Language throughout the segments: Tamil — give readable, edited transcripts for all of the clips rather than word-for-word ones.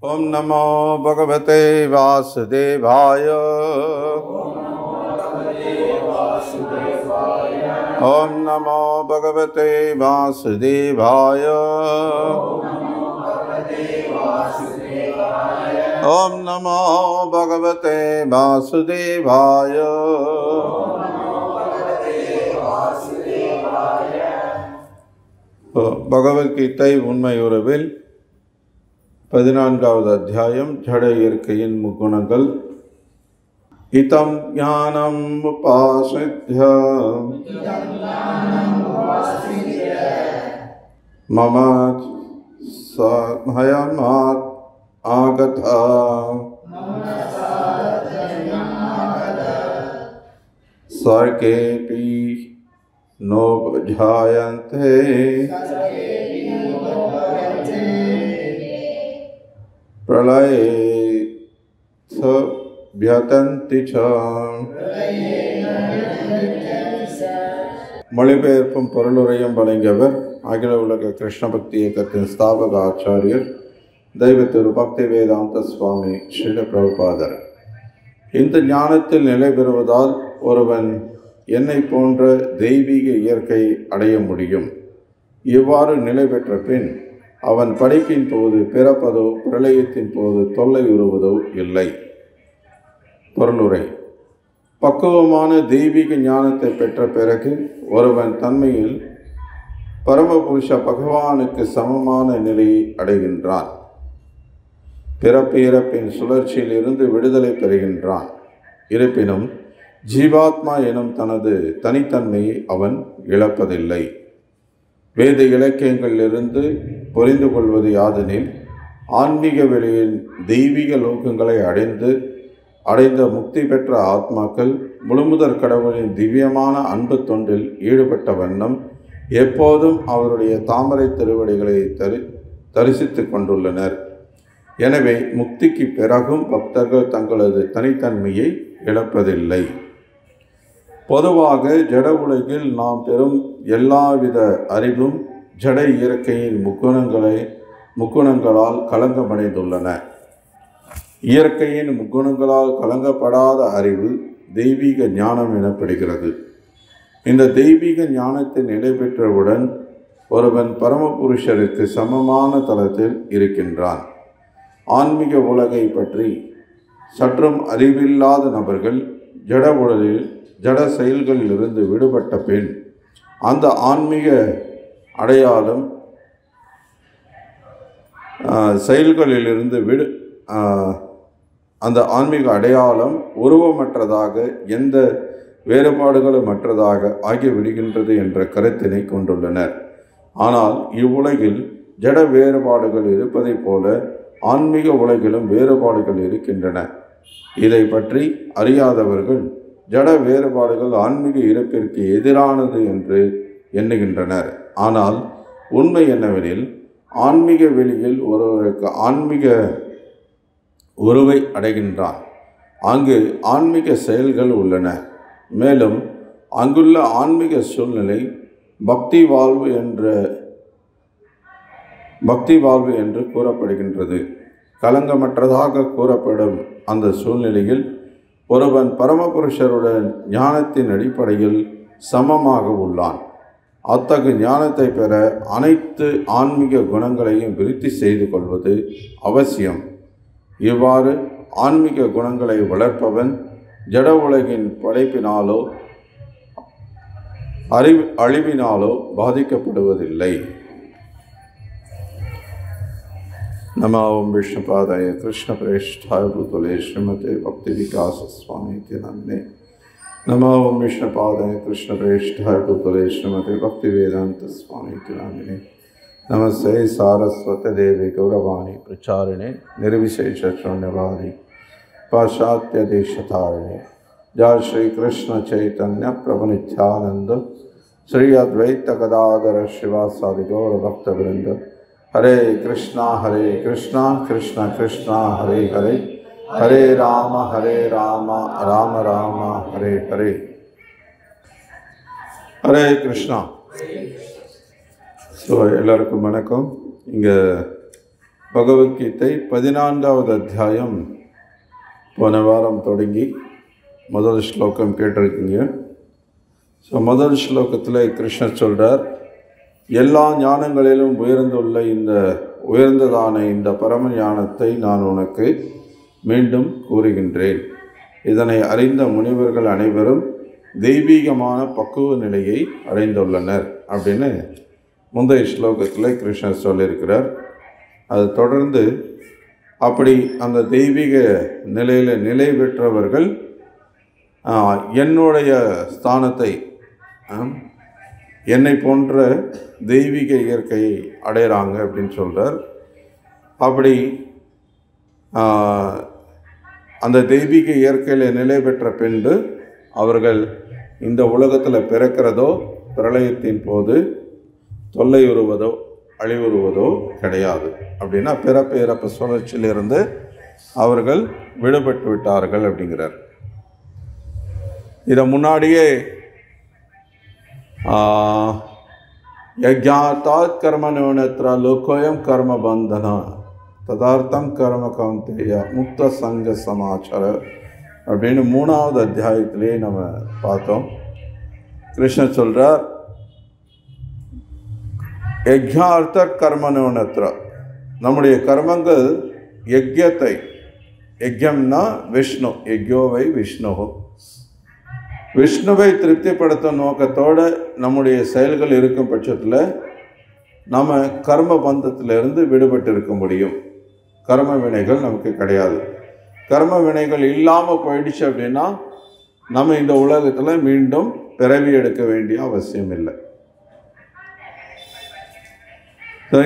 ओम नमो भगवते वासुदेवाय। ओम नमो भगवते वासुदेवाय। ओम नमो भगवते वासुदेवाय। பகவத்கீதை உண்மையுறவில் 14வது அத்தியாயம் ஜட இயற்கையின் முக்குணங்கள். இதம் ஞானம் உபாசித்ய மம சமயமாத் ஆகதா சர்கேபி நோபஜாயந்தே பிரளயே வியதந்தி ச. மொழிபெயர்ப்பும் பொருளுரையும் வழங்கியவர் அகில உலக கிருஷ்ண பக்தி இயக்கத்தின் ஸ்தாபக ஆச்சாரியர் தெய்வ திரு பக்தி வேதாந்த சுவாமி ஸ்ரீல பிரபுபாதர். இந்த ஞானத்தில் நிலை பெறுவதால் ஒருவன் என்னை போன்ற தெய்வீக இயற்கை அடைய முடியும். இவ்வாறு நிலை பெற்ற பின் அவன் படைப்பின் போது பிறப்பதோ பிரளயத்தின் போது தொல்லை உறுவதோ இல்லை. பொருளுரை. பக்குவமான தெய்வீக ஞானத்தை பெற்ற பிறகு ஒருவன் தன்மையில் பரமபுருஷ பகவானுக்கு சமமான நிலையை அடைகின்றான். பிறப்பு இறப்பின் சுழற்சியில் இருந்து விடுதலை பெறுகின்றான். இருப்பினும் ஜீவாத்மா எனும் தனது தனித்தன்மையை அவன் இழப்பதில்லை. வேத இலக்கியங்களிலிருந்து புரிந்து கொள்வது யாதெனில், ஆன்மீக வெளியில் தெய்வீக லோகங்களை அடைந்த முக்தி பெற்ற ஆத்மாக்கள் முழுமுதற் கடவுளின் திவ்யமான அன்பு தொண்டில் ஈடுபட்ட வண்ணம் எப்போதும் அவருடைய தாமரை திருவடிகளை தரிசித்து கொண்டுள்ளனர். எனவே முக்திக்கு பிறகும் பக்தர்கள் தங்களது தனித்தன்மையை இழப்பதில்லை. பொதுவாக ஜட உலகில் நாம் பெறும் எல்லாவித அறிவும் ஜட இயற்கையின் முக்குணங்களால் கலங்கமடைந்துள்ளன. இயற்கையின் முக்குணங்களால் கலங்கப்படாத அறிவு தெய்வீக ஞானம் எனப்படுகிறது. இந்த தெய்வீக ஞானத்தில் நிலை பெற்றவுடன் ஒருவன் பரமபுருஷருக்கு சமமான தளத்தில் இருக்கின்றான். ஆன்மீக உலகை பற்றி சற்றும் அறிவில்லாத நபர்கள் ஜட உலகில் ஜட செயல்களிலிருந்து விடுபட்ட பின் அந்த ஆன்மீக அடையாளம் உருவமற்றதாக எந்த வேறுபாடுகளும் மற்றதாக ஆகிவிடுகின்றது என்ற கருத்தினை கொண்டுள்ளனர். ஆனால் இவ்வுலகில் ஜட வேறுபாடுகள் இருப்பதைப் போல ஆன்மீக உலகிலும் வேறுபாடுகள் இருக்கின்றன. இதை பற்றி அறியாதவர்கள் ஜட வேறுபாடுகள் ஆன்மீக இருப்பிற்கு எதிரானது என்று எண்ணுகின்றனர். ஆனால் உண்மை என்னவெனில், ஆன்மீக வெளியில் ஒருவருக்கு ஆன்மீக உருவை அடைகின்றான். அங்கு ஆன்மீக செயல்கள் உள்ளன. மேலும் அங்குள்ள ஆன்மீக சூழ்நிலை பக்தி வாழ்வு என்று கூறப்படுகின்றது. கலங்கமற்றதாக கூறப்படும் அந்த சூழ்நிலையில் ஒருவன் பரமபுருஷருடன் ஞானத்தின் அடிப்படையில் சமமாக உள்ளான். அத்தகு ஞானத்தை பெற அனைத்து ஆன்மீக குணங்களையும் விருத்தி செய்து கொள்வது அவசியம். இவ்வாறு ஆன்மீக குணங்களை வளர்ப்பவன் ஜட உலகின் படைப்பினாலோ அழிவினாலோ பாதிக்கப்படுவதில்லை. नमो ओम विष्णुपादाय कृष्ण प्रेष्ठाय भूतले श्रीमते भक्ति विकास स्वामी नामिने. नमो ओम विष्णुपादाय कृष्ण प्रेष्ठाय भूतले श्रीमते भक्ति वेदांत स्वामी नामिने. नमस्ते सारस्वती देवी गौरवाणी प्रचारिणे निर्विशेष शून्यवादी पाश्चात्य देशतारिणे. जय श्री कृष्ण चैतन्य प्रभु नित्यानंद श्री अद्वैत गदाधर शिवासादि गौर भक्त वृंद. हरे कृष्णा कृष्णा कृष्णा हरे हरे, हरे राम राम राम हरे हरे. हरे कृष्णा. ஸோ எல்லாருக்கும் வணக்கம். இங்கே பகவத்கீதை 14வது அத்தியாயம் போன வாரம் தொடங்கி முதல் ஸ்லோகம் கேட்டிருக்கீங்க. ஸோ முதல் ஸ்லோகத்தில் கிருஷ்ணர் சொல்கிறார், எல்லா ஞானங்களிலும் உயர்ந்ததான இந்த பரம ஞானத்தை நான் உனக்கு மீண்டும் கூறுகின்றேன். இதனை அறிந்த முனிவர்கள் அனைவரும் தெய்வீகமான பக்குவ நிலையை அடைந்துள்ளனர் அப்படின்னு முந்தைய ஸ்லோகத்தில் கிருஷ்ணர் சொல்லியிருக்கிறார். அது தொடர்ந்து அப்படி அந்த தெய்வீக நிலையில் நிலை பெற்றவர்கள் என்னுடைய ஸ்தானத்தை, என்னை போன்ற தெய்வீக இயற்கையை அடைகிறாங்க அப்படின்னு சொல்கிறார். அப்படி அந்த தெய்வீக இயற்கையில் நிலை பெற்ற பின்பு அவர்கள் இந்த உலகத்தில் பிறக்கிறதோ பிரளயத்தின் போது தொல்லையுறுவதோ அழிவுறுவதோ கிடையாது. அப்படின்னா பிறப்பு இறப்பு சுழற்சியிலிருந்து அவர்கள் விடுபட்டு விட்டார்கள் அப்படிங்கிறார். இதை முன்னாடியே யஜ்ஞாத்தாத் கர்ம நிவனத்ரா லோகோயம் கர்ம பந்தனா ததார்த்தம் கர்ம கௌந்தேய முக்த சங்க சமாச்சார அப்படின்னு 3வது அத்தியாயத்திலே நம்ம பார்த்தோம். கிருஷ்ணர் சொல்கிறார், யஜ்ஞார்த்த கர்ம நிவனத்ரா, நம்முடைய கர்மங்கள் யஜ்யத்தை, யஜ்யம்னா விஷ்ணு, யஜ்யோவை விஷ்ணு, விஷ்ணுவை திருப்திப்படுத்தும் நோக்கத்தோடு நம்முடைய செயல்கள் இருக்கும் பட்சத்தில் நம்ம கர்ம பந்தத்திலிருந்து விடுபட்டு இருக்க முடியும். கர்ம வினைகள் நமக்கு கிடையாது. கர்ம வினைகள் இல்லாமல் போயிடுச்சு அப்படின்னா நம்ம இந்த உலகத்தில் மீண்டும் பிறவி எடுக்க வேண்டிய அவசியம் இல்லை.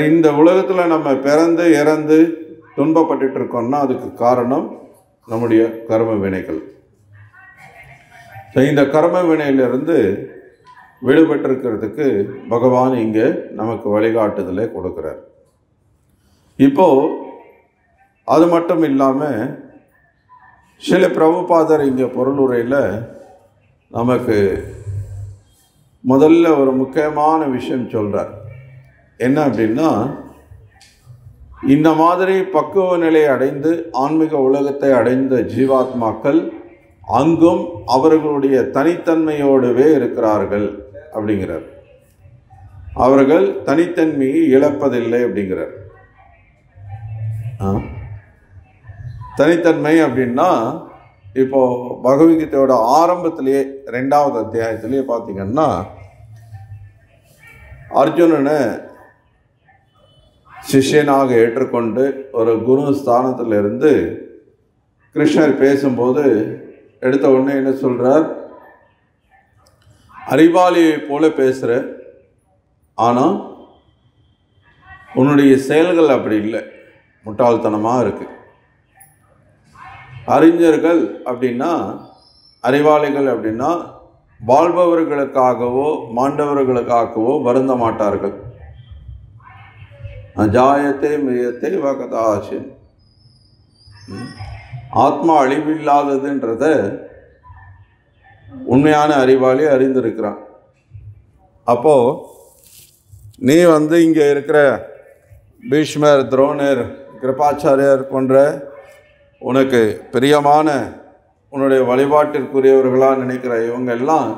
இந்த உலகத்தில் நம்ம பிறந்து இறந்து துன்பப்பட்டு இருக்கோம்னா அதுக்கு காரணம் நம்முடைய கர்ம வினைகள். இந்த கர்ம வினையிலிருந்து விடுபட்டிருக்கிறதுக்கு பகவான் இங்கே நமக்கு வழிகாட்டுதலை கொடுக்குறார். இப்போது அது மட்டும் இல்லாமல் ஸ்ரீல பிரபுபாதர் இங்கே பொருளுரையில் நமக்கு முதல்ல ஒரு முக்கியமான விஷயம் சொல்கிறார். என்ன அப்படின்னா, இந்த மாதிரி பக்குவ நிலை அடைந்து ஆன்மீக உலகத்தை அடைந்த ஜீவாத்மாக்கள் அங்கும் அவர்களுடைய தனித்தன்மையோடவே இருக்கிறார்கள் அப்படிங்கிறார். அவர்கள் தனித்தன்மையை இழப்பதில்லை அப்படிங்கிறார். தனித்தன்மை அப்படின்னா இப்போது பகவத்கீதையோட ஆரம்பத்திலேயே 2வது அத்தியாயத்திலேயே பார்த்தீங்கன்னா அர்ஜுனனை சிஷ்யனாக ஏற்றுக்கொண்டு ஒரு குரு ஸ்தானத்திலிருந்து கிருஷ்ணர் பேசும்போது எடுத்த உடனே என்ன சொல்கிறார், அறிவாளியை போல பேசுகிற, ஆனால் உன்னுடைய செயல்கள் அப்படி இல்லை, முட்டாள்தனமாக இருக்குது. அறிஞர்கள் அப்படின்னா, அறிவாளிகள் அப்படின்னா வாழ்பவர்களுக்காகவோ மாண்டவர்களுக்காகவோ வருந்த மாட்டார்கள். அஜாயத்தை மியத்தை வகதாசின், ஆத்மா அழிவில்லாததுன்றத உண்மையான அறிவாளி அறிந்திருக்கிறான். அப்போது நீ இங்கே இருக்கிற பீஷ்மர், துரோணர், கிருபாச்சாரியர் போன்ற உனக்கு பிரியமான உன்னுடைய வழிபாட்டிற்குரியவர்களாக நினைக்கிற இவங்க எல்லாம்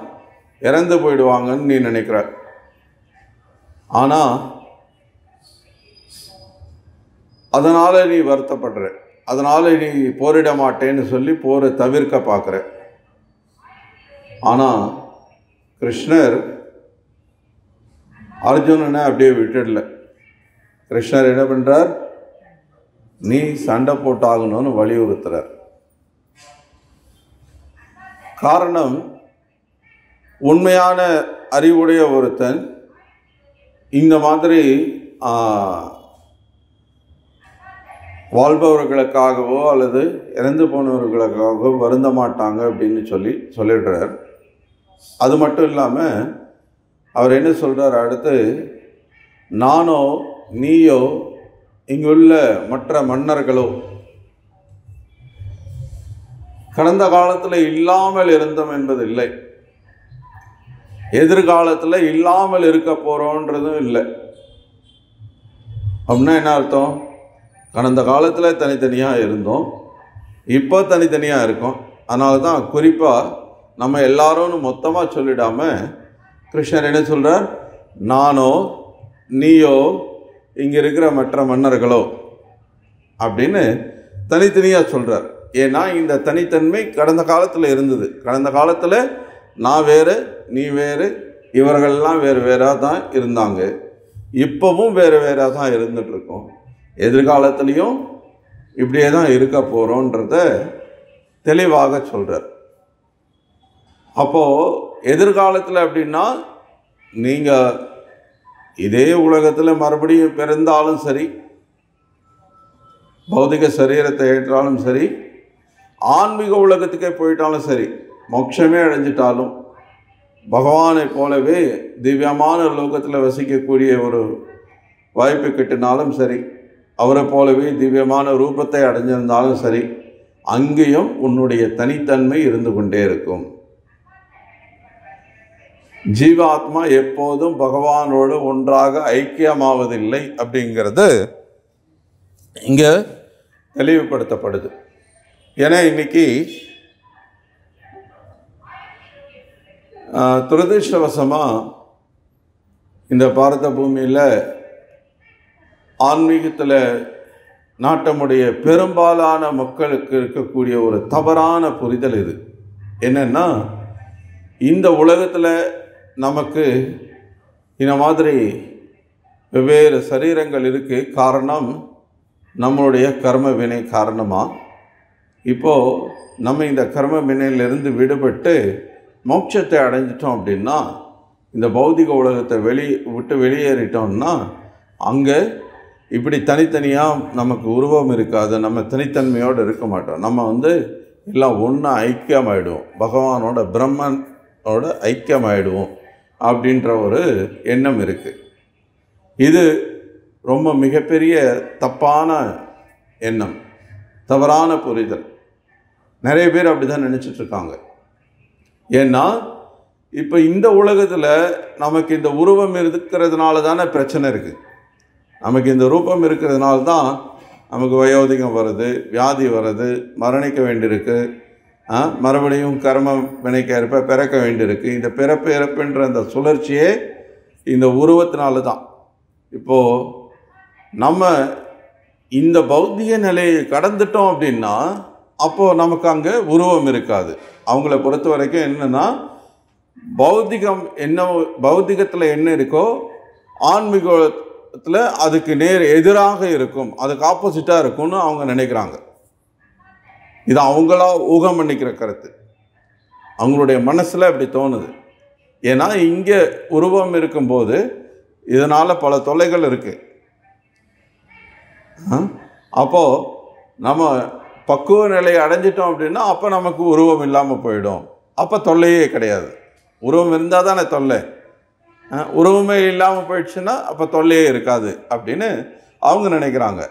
இறந்து போயிடுவாங்கன்னு நீ நினைக்கிற. ஆனால் அதனால் நீ வருத்தப்படுற, அதனால் நீ போரிட மாட்டேன்னு சொல்லி போரை தவிர்க்க பார்க்குற. ஆனால் கிருஷ்ணர் அர்ஜுனனை அப்படியே விட்டுடல. கிருஷ்ணர் என்ன பண்ணுறார், நீ சண்டை போட்டாகணும்னு வலியுறுத்துறார். காரணம், உண்மையான அறிவுடைய ஒருத்தன் இந்த மாதிரி வாழ்பவர்களுக்காகவோ அல்லது இறந்து போனவர்களுக்காகவோ வருந்த மாட்டாங்க அப்படின்னு சொல்லிடுறார். அது மட்டும் இல்லாமல் அவர் என்ன சொல்கிறார், அடுத்து நானோ நீயோ இங்குள்ள மற்ற மன்னர்களோ கடந்த காலத்தில் இல்லாமல் இருந்தோம் என்பதில்லை, எதிர்காலத்தில் இல்லாமல் இருக்க போகிறோன்றதும் இல்லை. அப்படின்னா என்ன அர்த்தம், கடந்த காலத்தில் தனித்தனியாக இருந்தோம், இப்போ தனித்தனியாக இருக்கோம். அதனால தான் குறிப்பாக நம்ம எல்லாரும் மொத்தமாக சொல்லிடாமல் கிருஷ்ணர் என்ன சொல்கிறார், நானோ நீயோ இங்கே இருக்கிற மற்ற மன்னர்களோ அப்படின்னு தனித்தனியாக சொல்கிறார். ஏன்னா இந்த தனித்தன்மை கடந்த காலத்தில் இருந்தது. கடந்த காலத்தில் நான் வேறு நீ வேறு, இவர்கள்லாம் வேறு வேறாக தான் இருந்தாங்க. இப்போவும் வேறு வேறாக தான் இருந்துகிட்ருக்கோம். எதிர்காலத்துலேயும் இப்படியே தான் இருக்க போகிறோன்றத தெளிவாக சொல்கிறார். அப்போது எதிர்காலத்தில் அப்படின்னா நீங்கள் இதே உலகத்தில் மறுபடியும் பிறந்தாலும் சரி, பௌதிக சரீரத்தை ஏற்றாலும் சரி, ஆன்மீக உலகத்துக்கே போயிட்டாலும் சரி, மோட்சமே அடைஞ்சிட்டாலும் பகவானை போலவே திவ்யமான லோகத்தில் வசிக்கக்கூடிய ஒரு வாய்ப்பு கிட்டினாலும் சரி, அவரை போலவே திவ்யமான ரூபத்தை அடைஞ்சிருந்தாலும் சரி, அங்கேயும் உன்னுடைய தனித்தன்மை இருந்து கொண்டே இருக்கும். ஜீவாத்மா எப்போதும் பகவானோடு ஒன்றாக ஐக்கியமாவதில்லை அப்படிங்கிறது இங்கே தெளிவுபடுத்தப்படுது. ஏன்னா இன்னைக்கு துரதிர்ஷ்டவசமாக இந்த பாரத பூமியில் ஆன்மீகத்தில் நாட்டமுடைய பெரும்பாலான மக்களுக்கு இருக்கக்கூடிய ஒரு தவறான புரிதல் இது. என்னென்னா, இந்த உலகத்தில் நமக்கு இந்த மாதிரி வெவ்வேறு சரீரங்கள் இருக்குது. காரணம் நம்மளுடைய கர்ம வினை காரணமாக. இப்போது நம்ம இந்த கர்ம வினையிலிருந்து விடுபட்டு மோட்சத்தை அடைஞ்சிட்டோம் அப்படின்னா, இந்த பௌதிக உலகத்தை விட்டு வெளியேறிட்டோம்னா, அங்கே இப்படி தனித்தனியாக நமக்கு உருவம் இருக்காது. நம்ம தனித்தன்மையோடு இருக்க மாட்டோம். நம்ம எல்லாம் ஒன்றா ஐக்கியமாயிடுவோம், பகவானோட பிரம்மனோட ஐக்கியமாயிடுவோம் அப்படின்ற ஒரு எண்ணம் இருக்குது. இது ரொம்ப மிகப்பெரிய தப்பான எண்ணம், தவறான புரிதல். நிறைய பேர் அப்படி தான் நினச்சிட்ருக்காங்க. ஏன்னா இப்போ இந்த உலகத்தில் நமக்கு இந்த உருவம் இருக்கிறதுனால தானே பிரச்சனை இருக்குது. நமக்கு இந்த ரூபம் இருக்கிறதுனால தான் நமக்கு வயோதிகம் வருது, வியாதி வருது, மரணிக்க வேண்டியிருக்கு, மறுபடியும் கர்ம வினைக்கேற்ப பிறக்க வேண்டியிருக்கு. இந்த பிறப்பு இறப்புன்ற அந்த சுழற்சியே இந்த உருவத்தினால தான். இப்போது நம்ம இந்த பௌத்திக நிலையை கடந்துட்டோம் அப்படின்னா அப்போது நமக்கு அங்கே உருவம் இருக்காது. அவங்கள பொறுத்த வரைக்கும் என்னென்னா, பௌத்திகத்தில் என்ன இருக்கோ ஆன்மீகத்தில் அதுக்கு நேர் எதிராக இருக்கும், அதுக்கு ஆப்போசிட்டாக இருக்கும்னு அவங்க நினைக்கிறாங்க. இது அவங்களா ஊகம் பண்ணிக்கிற கருத்து, அவங்களுடைய மனசில் அப்படி தோணுது. ஏன்னா இங்கே உருவம் இருக்கும்போது இதனால் பல தொல்லைகள் இருக்குது. அப்போது நம்ம பக்குவ நிலையை அடைஞ்சிட்டோம் அப்படின்னா அப்போ நமக்கு உருவம் இல்லாமல் போயிடும். அப்போ தொல்லையே கிடையாது. உருவம் இருந்தால் தானே தொல்லை. உருவமே இல்லாமல் போயிடுச்சுன்னா அப்போ தொல்லையே இருக்காது அப்படின்னு அவங்க நினைக்கிறாங்க.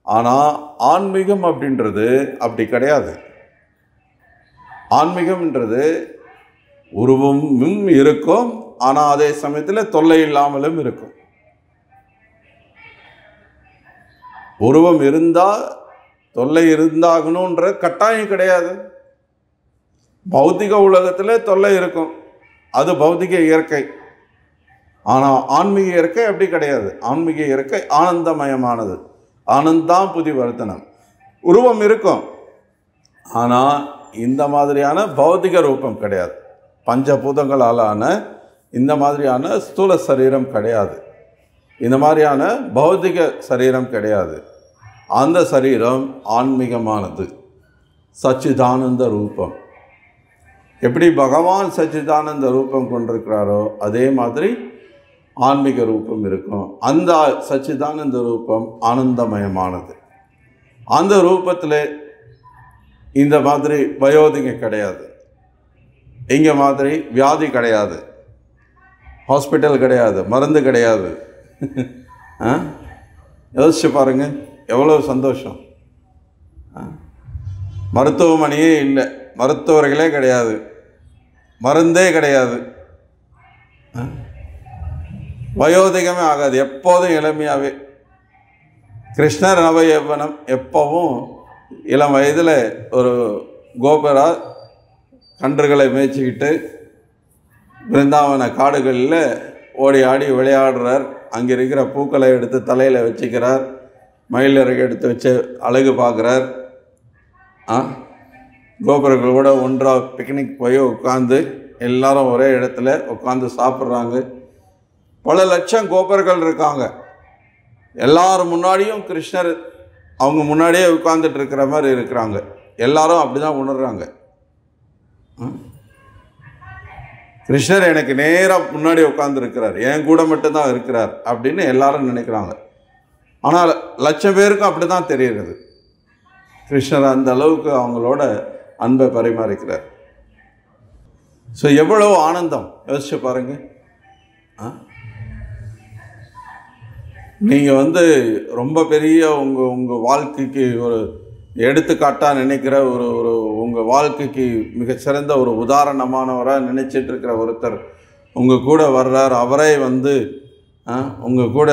ஆனால் ஆன்மீகம் அப்படின்றது அப்படி கிடையாது. ஆன்மீகம்ன்றது உருவமும் இருக்கும், ஆனால் அதே சமயத்தில் தொல்லை இல்லாமலும் இருக்கும். உருவம் இருந்தால் தொல்லை இருந்தாகணுன்ற கட்டாயம் கிடையாது. பௌத்திக உலகத்தில் தொல்லை இருக்கும், அது பௌத்திக இயற்கை. ஆனால் ஆன்மீக இயற்கை அப்படி கிடையாது. ஆன்மீக இயற்கை ஆனந்தமயமானது, ஆனந்தாம் புதி வர்த்தனம். உருவம் இருக்கும், ஆனால் இந்த மாதிரியான பௌத்திக ரூபம் கிடையாது. பஞ்சபூதங்களாலான இந்த மாதிரியான ஸ்தூல சரீரம் கிடையாது, இந்த மாதிரியான பௌத்திக சரீரம் கிடையாது. அந்த சரீரம் ஆன்மீகமானது, சச்சிதானந்த ரூபம். எப்படி பகவான் சச்சிதானந்த ரூபம் கொண்டிருக்கிறாரோ அதே மாதிரி ஆன்மீக ரூபம் இருக்கும். அந்த சச்சிதானந்த ரூபம் ஆனந்தமயமானது. அந்த ரூபத்தில் இந்த மாதிரி வயோதிகம் கிடையாது, இங்கே மாதிரி வியாதி கிடையாது, ஹாஸ்பிட்டல் கிடையாது, மருந்து கிடையாது. யோசிச்சு பாருங்கள், எவ்வளோ சந்தோஷம். மருத்துவமனையே இல்லை, மருத்துவர்களே கிடையாது, மருந்தே கிடையாது, வயோதிகமே ஆகாது, எப்போதும் இளமையாகவே. கிருஷ்ணர் நவயவனம் எப்பவும் இளம் வயதில் ஒரு கோபரா கன்றுகளை மேய்ச்சிக்கிட்டு பிருந்தாவன காடுகளில் ஓடி ஆடி விளையாடுறார். அங்கே இருக்கிற பூக்களை எடுத்து தலையில் வச்சுக்கிறார், மயிலிறகு எடுத்து வச்சு அழகு பார்க்குறார். கோபுரங்கள் கூட ஒன்றாக பிக்னிக் போய் உட்காந்து எல்லாரும் ஒரே இடத்துல உட்காந்து சாப்பிட்றாங்க. பல லட்சம் கோபர்கள் இருக்காங்க. எல்லாரும் முன்னாடியும் கிருஷ்ணர் அவங்க முன்னாடியே உட்கார்ந்துட்டு இருக்கிற மாதிரி இருக்கிறாங்க. எல்லாரும் அப்படி தான் உணர்றாங்க. கிருஷ்ணர் எனக்கு நேராக முன்னாடி உட்காந்துருக்கிறார், என் கூட மட்டும்தான் இருக்கிறார் அப்படின்னு எல்லாரும் நினைக்கிறாங்க. ஆனால் லட்சம் பேருக்கும் அப்படி தான் தெரிகிறது. கிருஷ்ணர் அந்த அளவுக்கு அவங்களோட அன்பை பரிமாறிக்கிறார். ஸோ எவ்வளோ ஆனந்தம் யோசிச்சு பாருங்க. நீங்கள் ரொம்ப பெரிய உங்கள் வாழ்க்கைக்கு ஒரு எடுத்துக்காட்டாக நினைக்கிற ஒரு உங்கள் வாழ்க்கைக்கு மிகச்சிறந்த ஒரு உதாரணமானவராக நினச்சிட்டு இருக்கிற ஒருத்தர் உங்கள் கூட வர்றார். அவரே உங்கள் கூட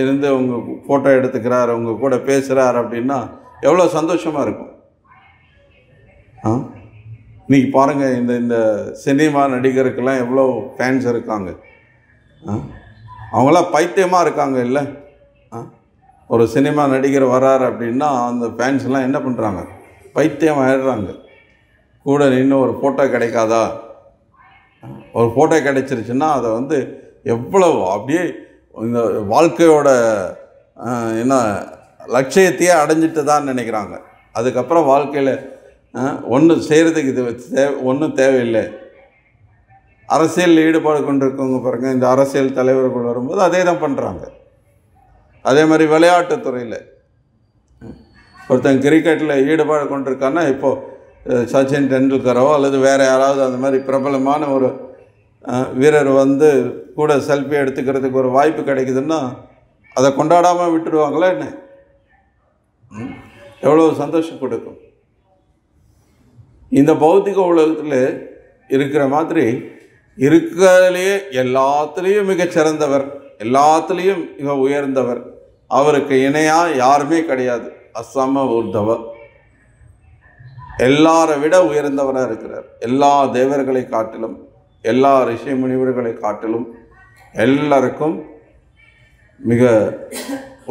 இருந்து உங்கள் ஃபோட்டோ எடுத்துக்கிறார், உங்கள் கூட பேசுகிறார் அப்படின்னா எவ்வளோ சந்தோஷமாக இருக்கும். இன்றைக்கி பாருங்கள், இந்த சினிமா நடிகருக்கெல்லாம் எவ்வளோ ஃபேன்ஸ் இருக்காங்க. அவங்களாம் பைத்தியமாக இருக்காங்க இல்லை? ஒரு சினிமா நடிகர் வர்றார் அப்படின்னா அந்த ஃபேன்ஸ்லாம் என்ன பண்ணுறாங்க? பைத்தியம் ஆயிடுறாங்க. கூட நின்று ஒரு ஃபோட்டோ கிடைக்காதா? ஒரு ஃபோட்டோ கிடைச்சிருச்சுன்னா அதை எவ்வளோ அப்படியே இந்த வாழ்க்கையோட லட்சியத்தையே அடைஞ்சிட்டு தான் நினைக்கிறாங்க. அதுக்கப்புறம் வாழ்க்கையில் ஒன்றும் செய்கிறதுக்கு இது ஒன்றும் தேவையில்லை. அரசியல் ஈடுபாடு கொண்டிருக்கவங்க பாருங்கள், இந்த அரசியல் தலைவர்கள் வரும்போது அதே தான் பண்ணுறாங்க. அதே மாதிரி விளையாட்டுத்துறையில் ஒருத்தன் கிரிக்கெட்டில் ஈடுபாடு கொண்டிருக்கான்னா இப்போது சச்சின் டெண்டுல்கரோ அல்லது வேறு யாராவது அந்த மாதிரி பிரபலமான ஒரு வீரர் கூட செல்ஃபி எடுத்துக்கிறதுக்கு ஒரு வாய்ப்பு கிடைக்குதுன்னா அதை கொண்டாடாமல் விட்டுடுவாங்களா என்ன? எவ்வளோ சந்தோஷம் கொடுக்கும். இந்த பௌத்திக உலகத்தில் இருக்கிற மாதிரி இருக்கிறதுலேயே எல்லாத்துலேயும் மிகச்சிறந்தவர், எல்லாத்துலேயும் மிக உயர்ந்தவர், அவருக்கு இணையாக யாருமே கிடையாது. அசம உர்தவ, எல்லாரை விட உயர்ந்தவராக இருக்கிறார். எல்லா தேவர்களை காட்டிலும், எல்லா ரிஷி முனிவர்களை காட்டிலும் எல்லாருக்கும் மிக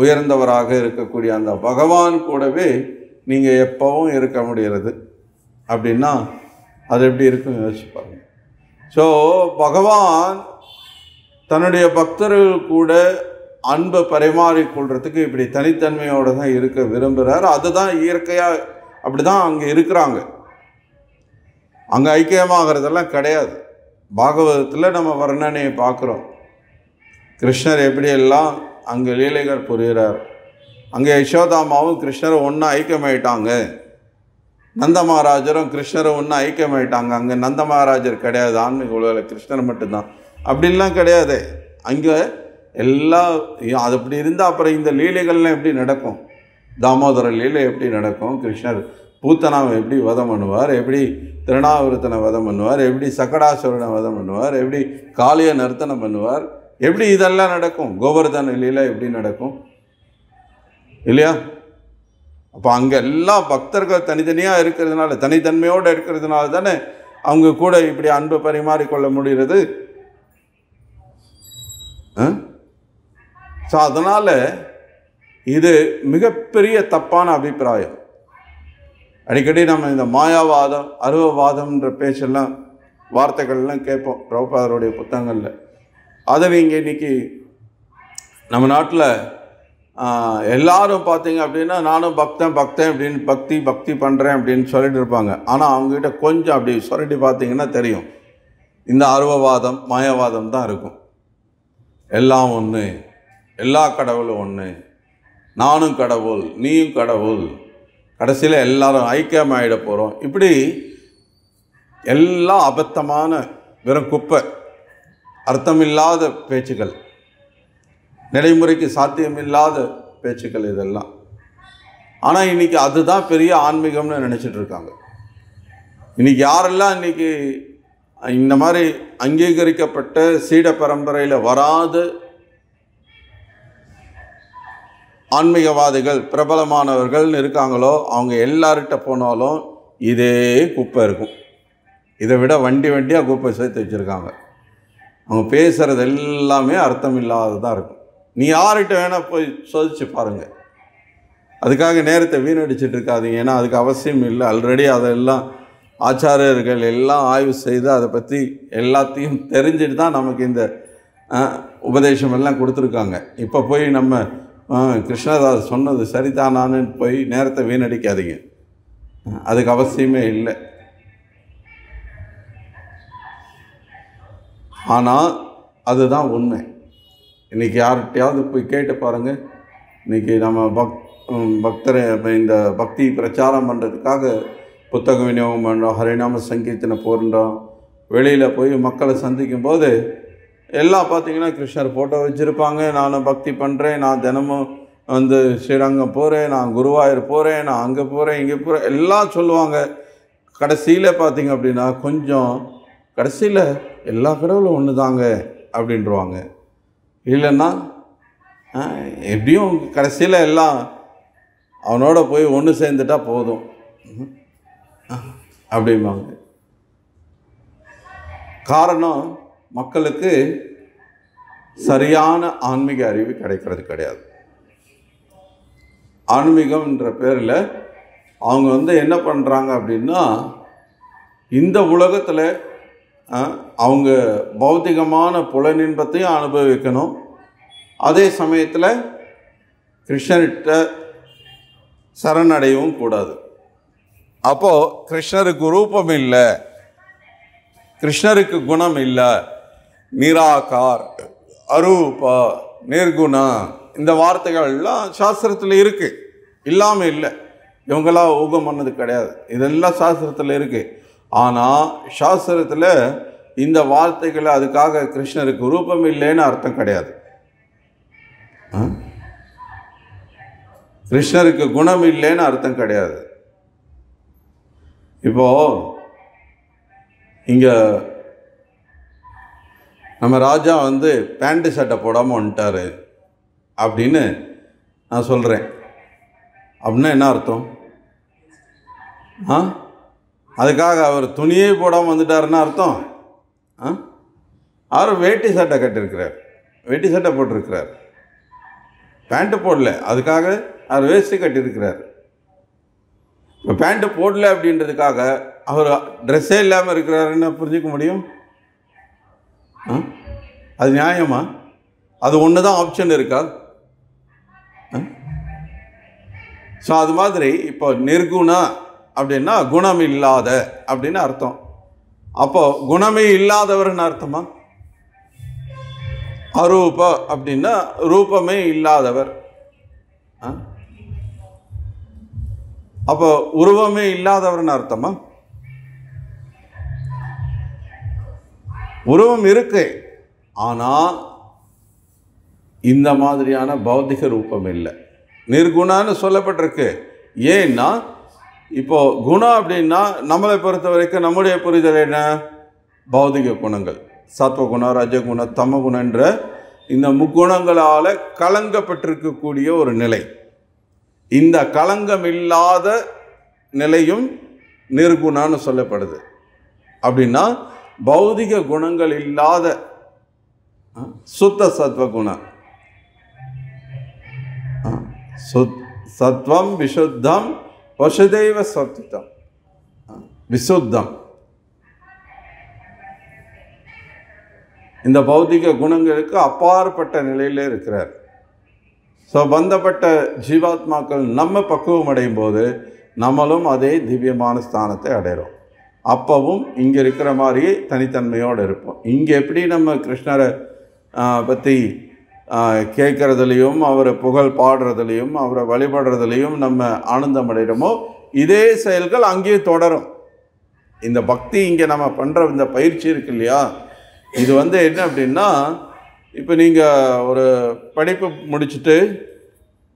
உயர்ந்தவராக இருக்கக்கூடிய அந்த பகவான் கூடவே நீங்கள் எப்பவும் இருக்க முடிகிறது அப்படின்னா அது எப்படி இருக்குன்னு யோசிச்சு பாருங்க. ஸோ பகவான் தன்னுடைய பக்தர்கள் கூட அன்பை பரிமாறிக்கொள்றதுக்கு இப்படி தனித்தன்மையோடு தான் இருக்க விரும்புகிறார். அதுதான் இயற்கையாக அப்படி தான் அங்கே இருக்கிறாங்க. அங்கே ஐக்கியமாகிறதெல்லாம் கிடையாது. பாகவதத்தில் நம்ம வர்ணனையை பார்க்குறோம். கிருஷ்ணர் எப்படியெல்லாம் அங்கே லீலைகள் புரிகிறார். அங்கே யசோதாமாவும் கிருஷ்ணரை ஒன்றா ஐக்கியமாயிட்டாங்க. நந்த மகாராஜரும் கிருஷ்ணரை ஒன்றா ஐக்கியமாயிட்டாங்க. அங்கே நந்த மகாராஜர் கிடையாது, ஆன்மீக உலகில் கிருஷ்ணர் மட்டும்தான். அப்படின்லாம் கிடையாது. அங்கே எல்லாம் அது அப்படி இருந்தால் அப்புறம் இந்த லீலைகள்லாம் எப்படி நடக்கும்? தாமோதர லீலை எப்படி நடக்கும்? கிருஷ்ணர் பூத்தனாவை எப்படி வதம் பண்ணுவார்? எப்படி திருநாவிரத்தனை வதம் பண்ணுவார்? எப்படி சக்கடாசுரனை வதம் பண்ணுவார்? எப்படி காளிய நர்த்தனம் பண்ணுவார்? எப்படி இதெல்லாம் நடக்கும்? கோவர்தன லீலை எப்படி நடக்கும் இல்லையா? அப்போ அங்கே எல்லா பக்தர்கள் தனித்தனியாக இருக்கிறதுனால, தனித்தன்மையோடு இருக்கிறதுனால தானே அவங்க கூட இப்படி அன்பு பரிமாறிக்கொள்ள முடிகிறது. ஸோ அதனால் இது மிகப்பெரிய தப்பான அபிப்பிராயம். அடிக்கடி நம்ம இந்த மாயாவாதம், அருவவாதம்ன்ற பேச்செல்லாம் வார்த்தைகள்லாம் கேட்போம் பிரபுபாதருடைய புத்தகங்களில். அதை நீங்கள் இன்றைக்கி நம்ம நாட்டில் எல்லாரும் பார்த்தீங்க அப்படின்னா நானும் பக்தன் அப்படின்னு பக்தி பண்ணுறேன் அப்படின்னு சொல்லிட்டு இருப்பாங்க. ஆனால் அவங்ககிட்ட கொஞ்சம் அப்படி சொல்லிட்டு பார்த்தீங்கன்னா தெரியும், இந்த அருவவாதம் மாயாவாதம் தான் இருக்கும். எல்லாம் ஒன்று, எல்லா கடவுளும் ஒன்று, நானும் கடவுள் நீயும் கடவுள், கடைசியில் எல்லாரும் ஐக்கியமாயிட போகிறோம். இப்படி எல்லாம் அபத்தமான வெறும் குப்பை, அர்த்தமில்லாத பேச்சுக்கள், நடைமுறைக்கு சாத்தியமில்லாத பேச்சுக்கள் இதெல்லாம். ஆனால் இன்றைக்கி அதுதான் பெரிய ஆன்மீகம்னு நினச்சிட்டு இருக்காங்க. இன்றைக்கி யாரெல்லாம் இன்றைக்கி இந்த மாதிரி அங்கீகரிக்கப்பட்ட சீட பரம்பரையில் வராது ஆன்மீகவாதிகள் பிரபலமானவர்கள்னு இருக்காங்களோ அவங்க எல்லார்கிட்ட போனாலும் இதே குப்பை இருக்கும். இதை விட வண்டியாக குப்பை சேர்த்து வச்சுருக்காங்க. அவங்க பேசுகிறது எல்லாமே அர்த்தம் இல்லாததாக இருக்கும். நீ யார்கிட்ட வேணால் போய் சோதிச்சு பாருங்கள். அதுக்காக நேரத்தை வீணடிச்சிட்டு இருக்காதீங்க. ஏன்னா அதுக்கு அவசியம் இல்லை. ஆல்ரெடி அதெல்லாம் ஆச்சாரியர்கள் எல்லாம் ஆய்வு செய்து அதை பற்றி எல்லாத்தையும் தெரிஞ்சுட்டு தான் நமக்கு இந்த உபதேசம் எல்லாம் கொடுத்துருக்காங்க. இப்போ போய் நம்ம கிருஷ்ணதாஸ் சொன்னது சரிதானான்னு போய் நேரத்தை வீணடிக்காதீங்க. அதுக்கு அவசியமே இல்லை. ஆனால் அதுதான் உண்மை. இன்றைக்கி யார்கிட்டையாவது போய் கேட்டு பாருங்கள். இன்றைக்கி நம்ம பக்தரை இந்த பக்தி பிரச்சாரம் பண்ணுறதுக்காக புத்தக விநியோகம் பண்ணுறோம், ஹரிநாம சங்கீர்த்தனை போடுறோம். வெளியில் போய் மக்களை சந்திக்கும் போது எல்லாம் பார்த்திங்கன்னா கிருஷ்ணர் ஃபோட்டோ வச்சுருப்பாங்க. நான் பக்தி பண்ணுறேன், நான் தினமும் ஸ்ரீரங்கம் போகிறேன், நான் குருவாயூர் போகிறேன், நான் அங்கே போகிறேன், இங்கே போகிறேன் எல்லாம் சொல்லுவாங்க. கடைசியில் பார்த்திங்க அப்படின்னா கொஞ்சம் கடைசியில் எல்லா கடவுளும் ஒன்று தாங்க அப்படின்ட்டுருவாங்க. இல்லைன்னா எப்படியும் கடைசியில் எல்லாம் அவனோட போய் ஒன்று சேர்ந்துட்டா போதும் அப்படிம்பாங்க. காரணம் மக்களுக்கு சரியான ஆன்மீக அறிவு கிடைக்கிறது கிடையாது. ஆன்மீகம்ன்ற பேரில் அவங்க என்ன பண்ணுறாங்க அப்படின்னா, இந்த உலகத்தில் அவங்க பௌத்திகமான புலனின்பத்தையும் அனுபவிக்கணும், அதே சமயத்தில் கிருஷ்ணர்கிட்ட சரணடையவும் கூடாது. அப்போது கிருஷ்ணருக்கு ரூபம் இல்லை, கிருஷ்ணருக்கு குணம் இல்லை, நிராகார், அரூபா, நிர்குணா, இந்த வார்த்தைகள்லாம் சாஸ்திரத்தில் இருக்குது, இல்லாமல் இல்லை. இவங்களாம் ஊகம் பண்ணது கிடையாது, இதெல்லாம் சாஸ்திரத்தில் இருக்குது. ஆனால் சாஸ்திரத்தில் இந்த வார்த்தைகளை அதுக்காக கிருஷ்ணருக்கு ரூபம் இல்லைன்னு அர்த்தம் கிடையாது, கிருஷ்ணருக்கு குணம் இல்லைன்னு அர்த்தம் கிடையாது. இப்போது இங்கே நம்ம ராஜா பேண்ட்டு சட்டை போடாமல் வந்துட்டார் அப்படின்னு நான் சொல்கிறேன். அப்படின்னா என்ன அர்த்தம்? அதுக்காக அவர் துணியே போடாமல் வந்துட்டாருன்னு அர்த்தம்? அவர் வேட்டி சட்டை கட்டிருக்கிறார், வேட்டி சட்டை போட்டிருக்கிறார், பேண்ட்டு போடல, அதுக்காக அவர் வேஷ்டி கட்டியிருக்கிறார். இப்போ பேண்ட்டு போடல அப்படின்றதுக்காக அவர் ட்ரெஸ்ஸே இல்லாமல் இருக்கிறாருன்னு புரிஞ்சிக்க முடியும்? அது நியாயமா? அது ஒன்று தான் ஆப்ஷன் இருக்கா? ஸோ அது மாதிரி இப்போ நிர்குணா அப்படின்னா குணம் இல்லாத அப்படின்னு அர்த்தம். அப்போது குணமே இல்லாதவர்னு அர்த்தமா? அரூப அப்படின்னா ரூபமே இல்லாதவர். அப்போ உருவமே இல்லாதவர்னு அர்த்தமா? உருவம் இருக்கு, ஆனால் இந்த மாதிரியான பௌத்திக ரூபம் இல்லை. நிர்குணான்னு சொல்லப்பட்டிருக்கு. ஏன்னா இப்போ குணம் அப்படின்னா நம்மளை பொறுத்த வரைக்கும் நம்முடைய புரிதல் என்ன? பௌதிக குணங்கள், சத்வகுணம், ரஜகுணம், தமகுணன்ற இந்த முக்குணங்களால் கலங்கப்பட்டிருக்கக்கூடிய ஒரு நிலை. இந்த களங்கம் இல்லாத நிலையும் நிர்குணான்னு சொல்லப்படுது. அப்படின்னா பௌதிக குணங்கள் இல்லாத சுத்த சத்வகுணம், சத்வம் விசுத்தம் வசுதெய்வ சத்விதம், விசுத்தம். இந்த பௌதிக குணங்களுக்கு அப்பாற்பட்ட நிலையில் இருக்கிறார். ஸோ பந்தப்பட்ட ஜீவாத்மாக்கள் நம்ம பக்குவம் அடையும் போது நம்மளும் அதே திவ்யமான ஸ்தானத்தை அடைகிறோம். அப்பவும் இங்கே இருக்கிற மாதிரியே தனித்தன்மையோடு இருப்போம். இங்கே எப்படி நம்ம கிருஷ்ணரை பற்றி கேட்குறதுலையும் அவரை புகழ் பாடுறதுலையும் அவரை வழிபடுறதுலையும் நம்ம ஆனந்தம் அடைகிறோமோ, இதே செயல்கள் அங்கேயே தொடரும். இந்த பக்தி இங்கே நம்ம பண்ணுற இந்த பயிற்சி இருக்கு இல்லையா, இது என்ன அப்படின்னா, இப்போ நீங்கள் ஒரு படிப்பு முடிச்சுட்டு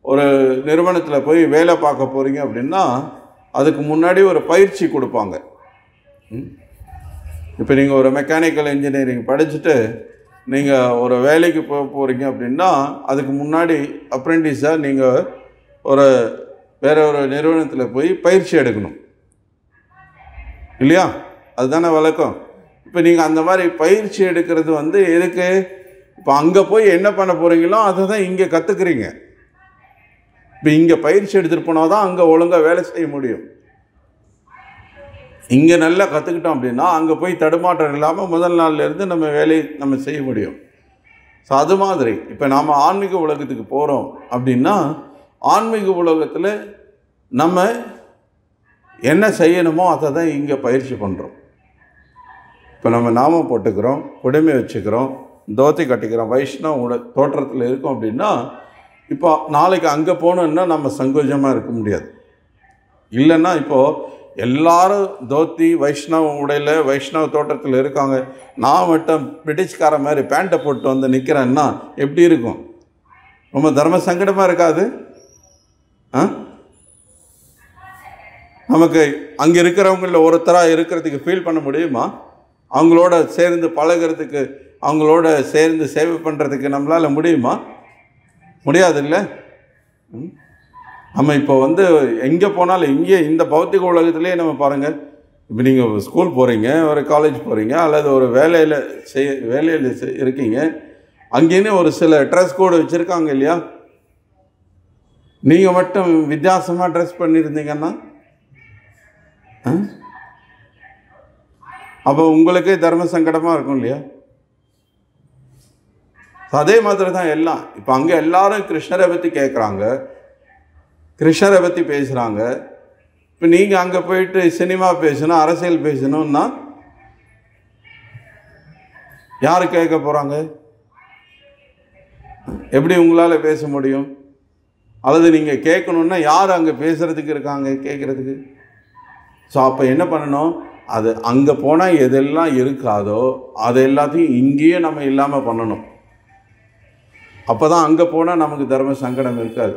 ஒரு நிறுவனத்தில் போய் வேலை பார்க்க போகிறீங்க அப்படின்னா அதுக்கு முன்னாடி ஒரு பயிற்சி கொடுப்பாங்க. இப்போ நீங்கள் ஒரு மெக்கானிக்கல் இன்ஜினியரிங் படிச்சுட்டு நீங்கள் ஒரு வேலைக்கு போகிறீங்க அப்படின்னா அதுக்கு முன்னாடி அப்ரெண்டிஸாக நீங்கள் வேறு ஒரு நிறுவனத்தில் போய் பயிற்சி எடுக்கணும் இல்லையா? அதுதானே வழக்கம். இப்போ நீங்கள் அந்த மாதிரி பயிற்சி எடுக்கிறது எதுக்கு? இப்போ அங்கே போய் என்ன பண்ண போகிறீங்களோ அதை தான் இங்கே கற்றுக்குறீங்க. இப்போ இங்கே பயிற்சி எடுத்துகிட்டு போனால் தான் அங்கே ஒழுங்காக வேலை செய்ய முடியும். இங்கே நல்லா கற்றுக்கிட்டோம் அப்படின்னா அங்கே போய் தடுமாற்றம் இல்லாமல் முதல் நாள்லேருந்து நம்ம செய்ய முடியும். ஸோ அது மாதிரி இப்போ நாம் ஆன்மீக உலகத்துக்கு போகிறோம் அப்படின்னா ஆன்மீக உலகத்தில் நம்ம என்ன செய்யணுமோ அதை தான் இங்கே பயிற்சி பண்ணுறோம். இப்போ நம்ம நாமம் போட்டுக்கிறோம், குடுமை வச்சுக்கிறோம், தோத்தி கட்டிக்கிறோம், வைஷ்ணவ தோற்றத்தில் இருக்கோம் அப்படின்னா இப்போ நாளைக்கு அங்கே போனோன்னா நம்ம சங்கோஜமாக இருக்க முடியாது. இல்லைன்னா இப்போது எல்லாரும் தோத்தி வைஷ்ணவ உடையில் வைஷ்ணவ தோற்றத்தில் இருக்காங்க, நான் மட்டும் பிரிட்டிஷ்கார மாதிரி பேண்ட்டை போட்டு நிற்கிறேன்னா எப்படி இருக்கும்? ரொம்ப தர்ம சங்கடமாக இருக்காது? நமக்கு அங்கே இருக்கிறவங்களில் ஒருத்தராக இருக்கிறதுக்கு ஃபீல் பண்ண முடியுமா? அவங்களோட சேர்ந்து பழகிறதுக்கு, அவங்களோட சேர்ந்து சேவை பண்ணுறதுக்கு நம்மளால் முடியுமா? முடியாது இல்லை? நம்ம இப்போ எங்கே போனாலும் இங்கே இந்த பௌத்திக உலகத்திலே நம்ம பாருங்கள். இப்போ நீங்கள் ஸ்கூல் போகிறீங்க, ஒரு காலேஜ் போகிறீங்க, அல்லது ஒரு வேலையில் இருக்கீங்க, அங்கேன்னு ஒரு சில ட்ரெஸ் கோடு வச்சுருக்காங்க இல்லையா? நீங்கள் மட்டும் வித்தியாசமாக ட்ரெஸ் பண்ணியிருந்தீங்கன்னா அப்போ உங்களுக்கே தர்ம சங்கடமாக இருக்கும் இல்லையா? அதே மாதிரி தான் எல்லாம். இப்போ அங்கே எல்லாரும் கிருஷ்ணரை பற்றி கேட்குறாங்க, கிருஷ்ணரை பற்றி பேசுகிறாங்க. இப்போ நீங்கள் அங்கே போயிட்டு சினிமா பேசணும், அரசியல் பேசணும்னா யார் கேட்க போகிறாங்க? எப்படி உங்களால் பேச முடியும்? அல்லது நீங்கள் கேட்கணுன்னா யார் அங்கே பேசுகிறதுக்கு இருக்காங்க, கேட்குறதுக்கு? ஸோ அப்போ என்ன பண்ணணும்? அது அங்கே போனால் எதெல்லாம் இருக்காதோ அது எல்லாத்தையும் இங்கேயே நம்ம இல்லாமல் பண்ணணும். அப்போ தான் அங்கே போனால் நமக்கு தர்ம சங்கடம் இருக்காது.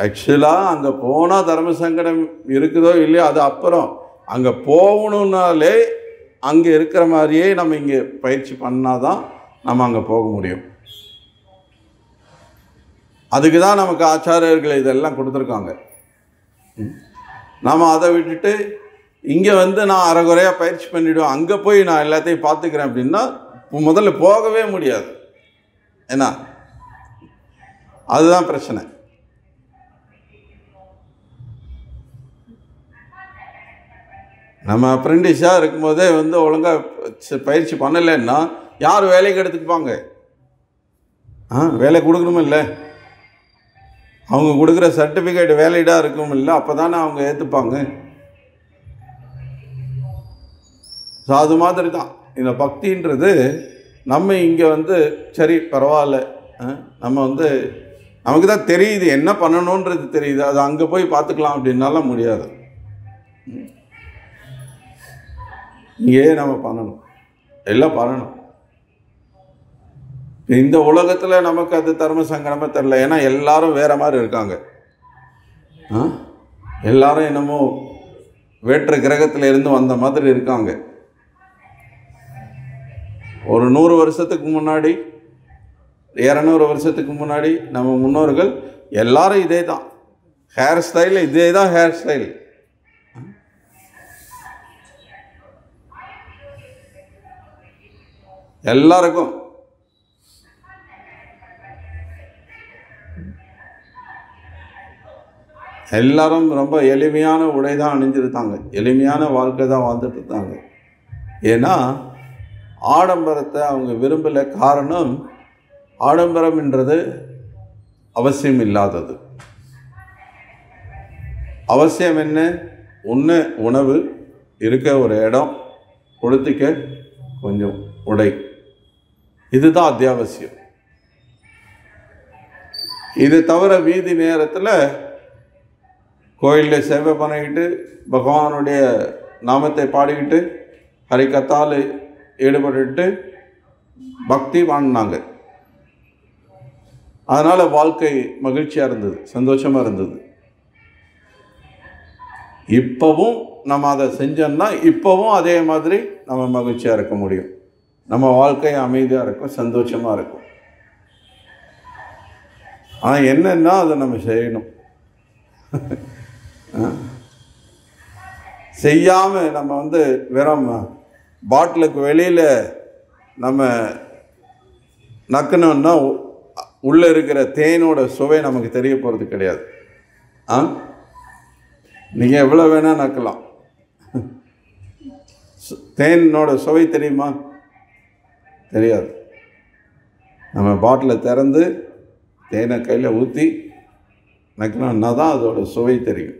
ஆக்சுவலாக அங்கே போனால் தர்ம சங்கடம் இருக்குதோ இல்லையோ அது அப்புறம். அங்கே போகணுன்னாலே அங்கே இருக்கிற மாதிரியே நம்ம இங்கே பயிற்சி பண்ணால் தான் நம்ம அங்கே போக முடியும். அதுக்கு தான் நமக்கு ஆச்சாரியர்கள் இதெல்லாம் கொடுத்துருக்காங்க. நாம் அதை விட்டுட்டு இங்கே நான் அரைகுறையாக பயிற்சி பண்ணிவிடுவேன், அங்கே போய் நான் எல்லாத்தையும் பார்த்துக்கிறேன் அப்படின்னா முதல்ல போகவே முடியாது. ஏன்னா அதுதான் பிரச்சனை. நம்ம அப்ரெண்டிஸாக இருக்கும்போதே ஒழுங்காக பயிற்சி பண்ணலைன்னா யார் வேலைக்கு எடுத்துக்குப்பாங்க? வேலை கொடுக்கணும் இல்லை? அவங்க கொடுக்குற சர்டிஃபிகேட் வேலிடாக இருக்கும் இல்லை? அப்போ தானே அவங்க ஏற்றுப்பாங்க. ஸோ அது மாதிரி தான் இந்த பக்தின்றது. நம்ம இங்கே சரி பரவாயில்ல, நம்ம நமக்கு தான் தெரியுது என்ன பண்ணணுன்றது தெரியுது, அது அங்கே போய் பார்த்துக்கலாம் அப்படின்னாலாம் முடியாது. இங்கேயே நம்ம பண்ணணும், எல்லாம் பண்ணணும். இந்த உலகத்தில் நமக்கு அது தர்ம சங்கடமே தெரில. ஏன்னா எல்லாரும் வேறு மாதிரி இருக்காங்க. எல்லாரும் என்னமோ வேற்று கிரகத்தில் இருந்து வந்த மாதிரி இருக்காங்க. ஒரு 100 வருஷத்துக்கு முன்னாடி 200 வருஷத்துக்கு முன்னாடி நம்ம முன்னோர்கள் எல்லாரும் இதே தான் ஹேர் ஸ்டைல், இதே தான் ஹேர் ஸ்டைல். எல்லாருக்கும் எல்லாரும் ரொம்ப எளிமையான உடை தான் அணிஞ்சிருந்தாங்க, எளிமையான வாழ்க்கை தான் வாழ்ந்துட்டு இருந்தாங்க. ஏன்னா ஆடம்பரத்தை அவங்க விரும்பலை. காரணம், ஆடம்பரம் என்றது அவசியம் இல்லாதது. அவசியம் என்ன? ஒன்று உணவு, இருக்க ஒரு இடம், கொடுத்துக்க கொஞ்சம் உடை, இதுதான் அத்தியாவசியம். இது தவிர மீதி நேரத்தில் கோயிலில் சேவை பண்ணிக்கிட்டு பகவானுடைய நாமத்தை பாடிக்கிட்டு ஹரிகத்தால் ஈடுபட்டு பக்தி வாழ்ந்தாங்க. அதனால் வாழ்க்கை மகிழ்ச்சியாக இருந்தது, சந்தோஷமாக இருந்தது. இப்போவும் நம்ம அதை செஞ்சோம்னா இப்போவும் அதே மாதிரி நம்ம மகிழ்ச்சியாக இருக்க முடியும். நம்ம வாழ்க்கை அமைதியாக இருக்கும், சந்தோஷமாக இருக்கும். ஆனால் என்னன்னா அதை நம்ம செய்யணும். செய்யாமல் நம்ம வெறும் பாட்டிலுக்கு வெளியில் நம்ம நக்கணும்னா உள்ளே இருக்கிற தேனோட சுவை நமக்கு தெரிய போகிறது கிடையாது. நீங்கள் எவ்வளோ வேணால் நக்கலாம், தேனோட சுவை தெரியுமா? தெரியாது. நம்ம பாட்டிலை திறந்து தேனை கையில் ஊற்றி நக்கணும்னா தான் அதோட சுவை தெரியும்.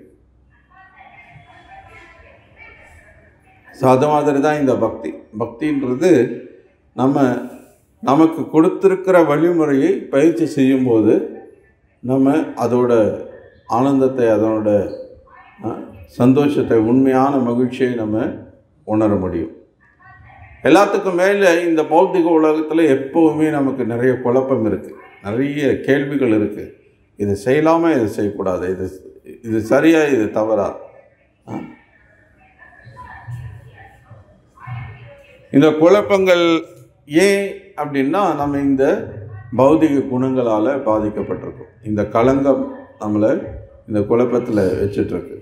ஸோ அது மாதிரி தான் இந்த பக்தின்றது நமக்கு கொடுத்துருக்கிற வழிமுறையை பயிற்சி செய்யும்போது நம்ம அதோட ஆனந்தத்தை, அதனோட சந்தோஷத்தை, உண்மையான மகிழ்ச்சியை நம்ம உணர முடியும். எல்லாத்துக்கும் மேலே இந்த பௌத்திக உலகத்தில் எப்போவுமே நமக்கு நிறைய குழப்பம் இருக்குது, நிறைய கேள்விகள் இருக்குது. இது செய்யலாமா, இது செய்யக்கூடாது, இது சரியா, இது தவறா? இந்த குழப்பங்கள் ஏன் அப்படின்னா நம்ம இந்த பௌதிக குணங்களால் பாதிக்கப்பட்டிருக்கோம். இந்த களங்கம் நம்மளை இந்த குழப்பத்தில் வச்சிட்ருக்கு.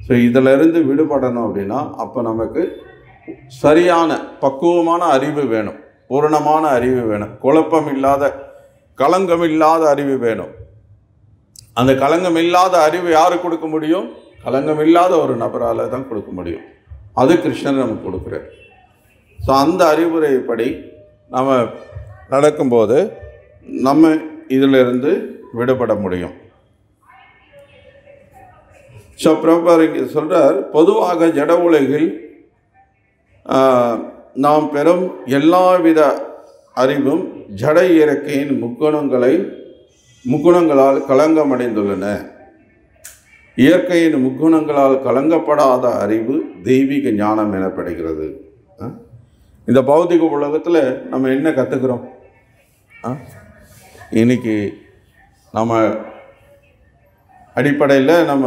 ஸோ இதிலிருந்து விடுபடணும் அப்படின்னா அப்போ நமக்கு சரியான பக்குவமான அறிவு வேணும், பூரணமான அறிவு வேணும், குழப்பம் இல்லாத, களங்கம் இல்லாத அறிவு வேணும். அந்த களங்கம் இல்லாத அறிவு யாரு கொடுக்க முடியும்? களங்கம் இல்லாத ஒரு நபரால் தான் கொடுக்க முடியும். அது கிருஷ்ணன் நமக்கு கொடுக்குறார். ஸோ அந்த அறிவுரைப்படி நம்ம நடக்கும்போது நம்ம இதிலிருந்து விடுபட முடியும். ஸோ பிரபுபாதர் இங்கே சொல்கிறார், பொதுவாக ஜட உலகில் நாம் பெறும் எல்லாவித அறிவும் ஜட இயற்கையின் முக்குணங்களால் களங்கமடைந்துள்ளன. இயற்கையின் முக்குணங்களால் கலங்கப்படாத அறிவு தெய்வீக ஞானம் எனப்படுகிறது. இந்த பௌதிக உலகத்தில் நம்ம என்ன கற்றுக்கிறோம்? இன்னைக்கு நம்ம அடிப்படையில் நம்ம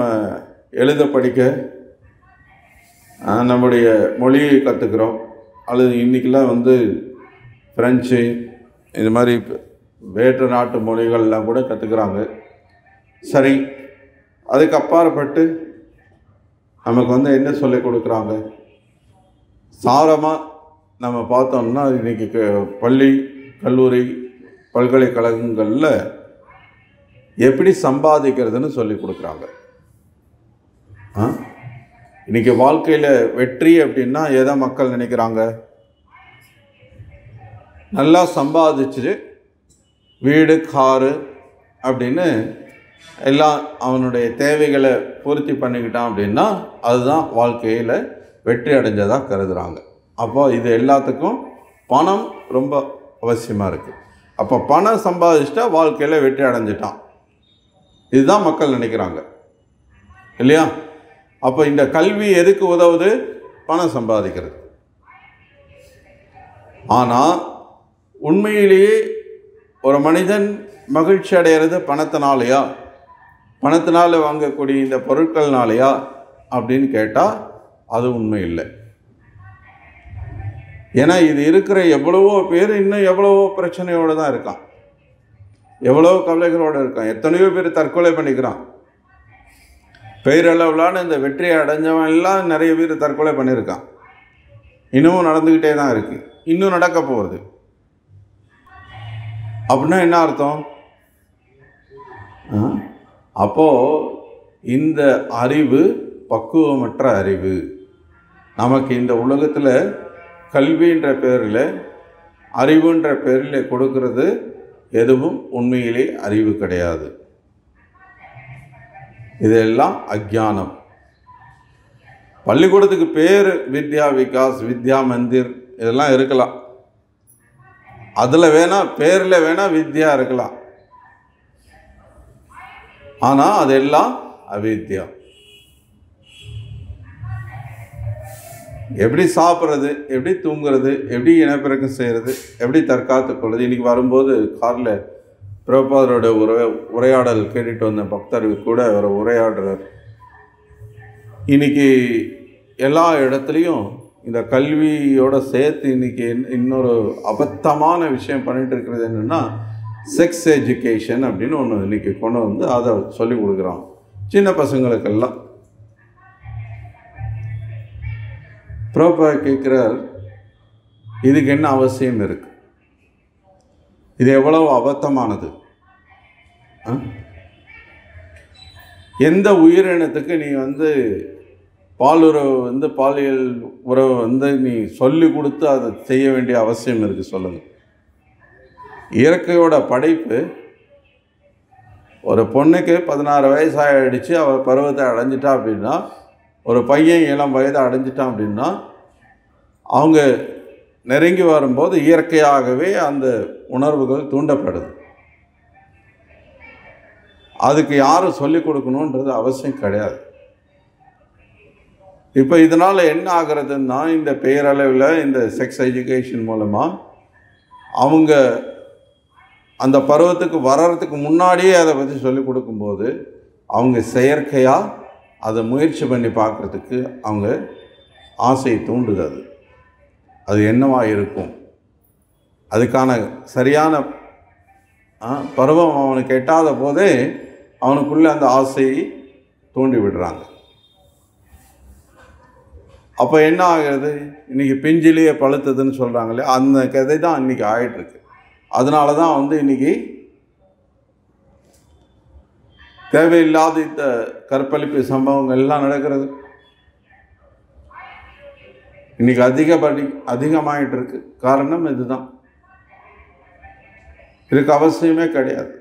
எழுத படிக்க நம்முடைய மொழியை கற்றுக்கிறோம். அல்லது இன்றைக்கெலாம் ஃப்ரெஞ்சு இது மாதிரி வேற்று நாட்டு மொழிகள்லாம் கூட கற்றுக்குறாங்க. சரி, அதுக்கு அப்பாற்பட்டு நமக்கு என்ன சொல்லிக் கொடுக்குறாங்க? சாரமாக நம்ம பார்த்தோம்னா இன்றைக்கி பள்ளி, கல்லூரி, பல்கலைக்கழகங்களில் எப்படி சம்பாதிக்கிறதுன்னு சொல்லி கொடுக்குறாங்க. இன்றைக்கி வாழ்க்கையில் வெற்றி அப்படின்னா எதை மக்கள் நினைக்கிறாங்க? நல்லா சம்பாதிச்சு வீடு, காரு அப்படின்னு எல்லாம் அவனுடைய தேவைகளை பூர்த்தி பண்ணிக்கிட்டான் அப்படின்னா அதுதான் வாழ்க்கையில் வெற்றி அடைஞ்சதாக கருதுகிறாங்க. அப்போ இது எல்லாத்துக்கும் பணம் ரொம்ப அவசியமாக இருக்குது. அப்போ பணம் சம்பாதிச்சிட்டா வாழ்க்கையில் வெற்றி அடைஞ்சிட்டான், இதுதான் மக்கள் நினைக்கிறாங்க இல்லையா? அப்போ இந்த கல்வி எதுக்கு உதவுது? பணம் சம்பாதிக்கிறது. ஆனால் உண்மையிலேயே ஒரு மனிதன் மகிழ்ச்சி அடைகிறது பணத்தினாலையா, பணத்தினால் வாங்கக்கூடிய இந்த பொருட்கள்னாலையா அப்படின்னு கேட்டால் அது உண்மை இல்லை. ஏன்னா இது இருக்கிற எவ்வளவோ பேர் இன்னும் எவ்வளவோ பிரச்சனையோடு தான் இருக்கான், எவ்வளோ கவலைகளோடு இருக்கான். எத்தனையோ பேர் தற்கொலை பண்ணிக்கிறான். பேரளவிலான இந்த வெற்றியை அடைஞ்சவன் எல்லாம் நிறைய பேர் தற்கொலை பண்ணியிருக்கான். இன்னமும் நடந்துக்கிட்டே தான் இருக்குது, இன்னும் நடக்க போகுது. அப்படின்னா என்ன அர்த்தம்? அப்போது இந்த அறிவு பக்குவமற்ற அறிவு. நமக்கு இந்த உலகத்தில் கல்வின்ற பேரில், அறிவுன்ற பேரில் கொடுக்கறது எதுவும் உண்மையிலே அறிவு கிடையாது. இதெல்லாம் அஜ்ஞானம். பள்ளிக்கூடத்துக்கு பேர் வித்யா விகாஸ், வித்யா மந்திர் இதெல்லாம் இருக்கலாம். அதில் வேணால் பேரில் வேணால் வித்யா இருக்கலாம். ஆனால் அதெல்லாம் அவித்யா. எப்படி சாப்பிட்றது, எப்படி தூங்குறது, எப்படி இனப்பெருக்கம் செய்கிறது, எப்படி தற்காத்து கொள்வது. இன்றைக்கி வரும்போது காரில் பிரபுபாதரோட உரையாடல் கேட்டுட்டு வந்த பக்தர் கூட அவர் உரையாடுறார். இன்றைக்கி எல்லா இடத்துலையும் இந்த கல்வியோட சேர்த்து இன்றைக்கி இன்னொரு அபத்தமான விஷயம் பண்ணிகிட்டு இருக்கிறது என்னென்னா செக்ஸ் எஜுகேஷன் அப்படின்னு ஒன்று இன்றைக்கி கொண்டு வந்து அதை சொல்லிக் கொடுக்குறோம் சின்ன பசங்களுக்கெல்லாம். ப்ரோப்பராக கேட்குறார், இதுக்கு என்ன அவசியம் இருக்குது? இது எவ்வளவு அபத்தமானது? எந்த உயிரினத்துக்கு நீ பாலுறவு பாலியல் உறவு நீ சொல்லி கொடுத்து அதை செய்ய வேண்டிய அவசியம் இருக்குது? சொல்லுங்கள். இயற்கையோட படைப்பு, ஒரு பொண்ணுக்கு 16 வயசு ஆகிடுச்சு, அவள் பருவத்தை அடைஞ்சிட்டா அப்படின்னா, ஒரு பையன் இளம் வயதை அடைஞ்சிட்டான் அப்படின்னா, அவங்க நெருங்கி வரும்போது இயற்கையாகவே அந்த உணர்வுகள் தூண்டப்படுது. அதுக்கு யாரும் சொல்லிக் கொடுக்கணுன்றது அவசியம் கிடையாது. இப்போ இதனால் என்ன ஆகிறதுன்னா, இந்த பேரளவில் இந்த செக்ஸ் எஜுகேஷன் மூலமாக அவங்க அந்த பருவத்துக்கு வர்றதுக்கு முன்னாடியே அதை பற்றி சொல்லிக் கொடுக்கும்போது அவங்க செயற்கையாக அதை முயற்சி பண்ணி பார்க்குறதுக்கு அவங்க ஆசையை தூண்டுது. அது என்னவாக இருக்கும்? அதுக்கான சரியான பருவம் அவனுக்கு எட்டாத போதே அவனுக்குள்ளே அந்த ஆசையை தூண்டி விடுறாங்க. அப்போ என்ன ஆகிறது? இன்றைக்கி பிஞ்சிலேயே பழுத்ததுன்னு சொல்கிறாங்களே, அந்த கதை தான் இன்றைக்கி ஆகிட்டுருக்கு. அதனால தான் இன்றைக்கி தேவையில்லாத இந்த கற்பழிப்பு சம்பவங்கள் எல்லாம் நடக்கிறது. இன்றைக்கி அதிகமாகிட்டு இருக்கு. காரணம் இதுதான். இதுக்கு அவசியமே கிடையாது.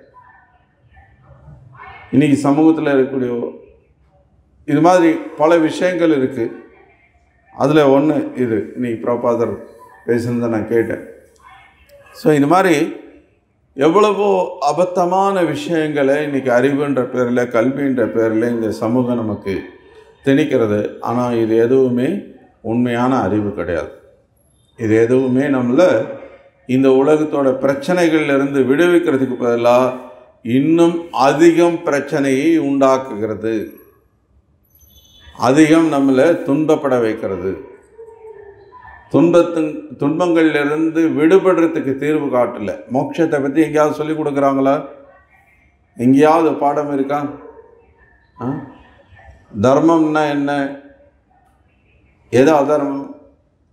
இன்றைக்கி சமூகத்தில் இருக்கக்கூடிய இது மாதிரி பல விஷயங்கள் இருக்குது. அதில் ஒன்று இது இன்னைக்கு ப்ரோபாதர் பேசுனதை நான் கேட்டேன். ஸோ இது மாதிரி எவ்வளவோ அபத்தமான விஷயங்களை இன்றைக்கி அறிவுன்ற பேரில், கல்வின்ற பேரில் இந்த சமூகம் நமக்கு திணிக்கிறது. ஆனால் இது எதுவுமே உண்மையான அறிவு கிடையாது. இது எதுவுமே நம்மளை இந்த உலகத்தோட பிரச்சனைகள்லேருந்து விடுவிக்கிறதுக்கு பதிலாக இன்னும் அதிகம் பிரச்சனையை உண்டாக்குகிறது, அதிகம் நம்மளை துன்பப்பட வைக்கிறது. துன்பங்கள்லேருந்து விடுபடுறதுக்கு தீர்வு காட்டல. மோட்சத்தை பற்றி எங்கேயாவது சொல்லி கொடுக்குறாங்களா? எங்கேயாவது பாடம் இருக்கா? தர்மம்னா என்ன, எது அதர்மம்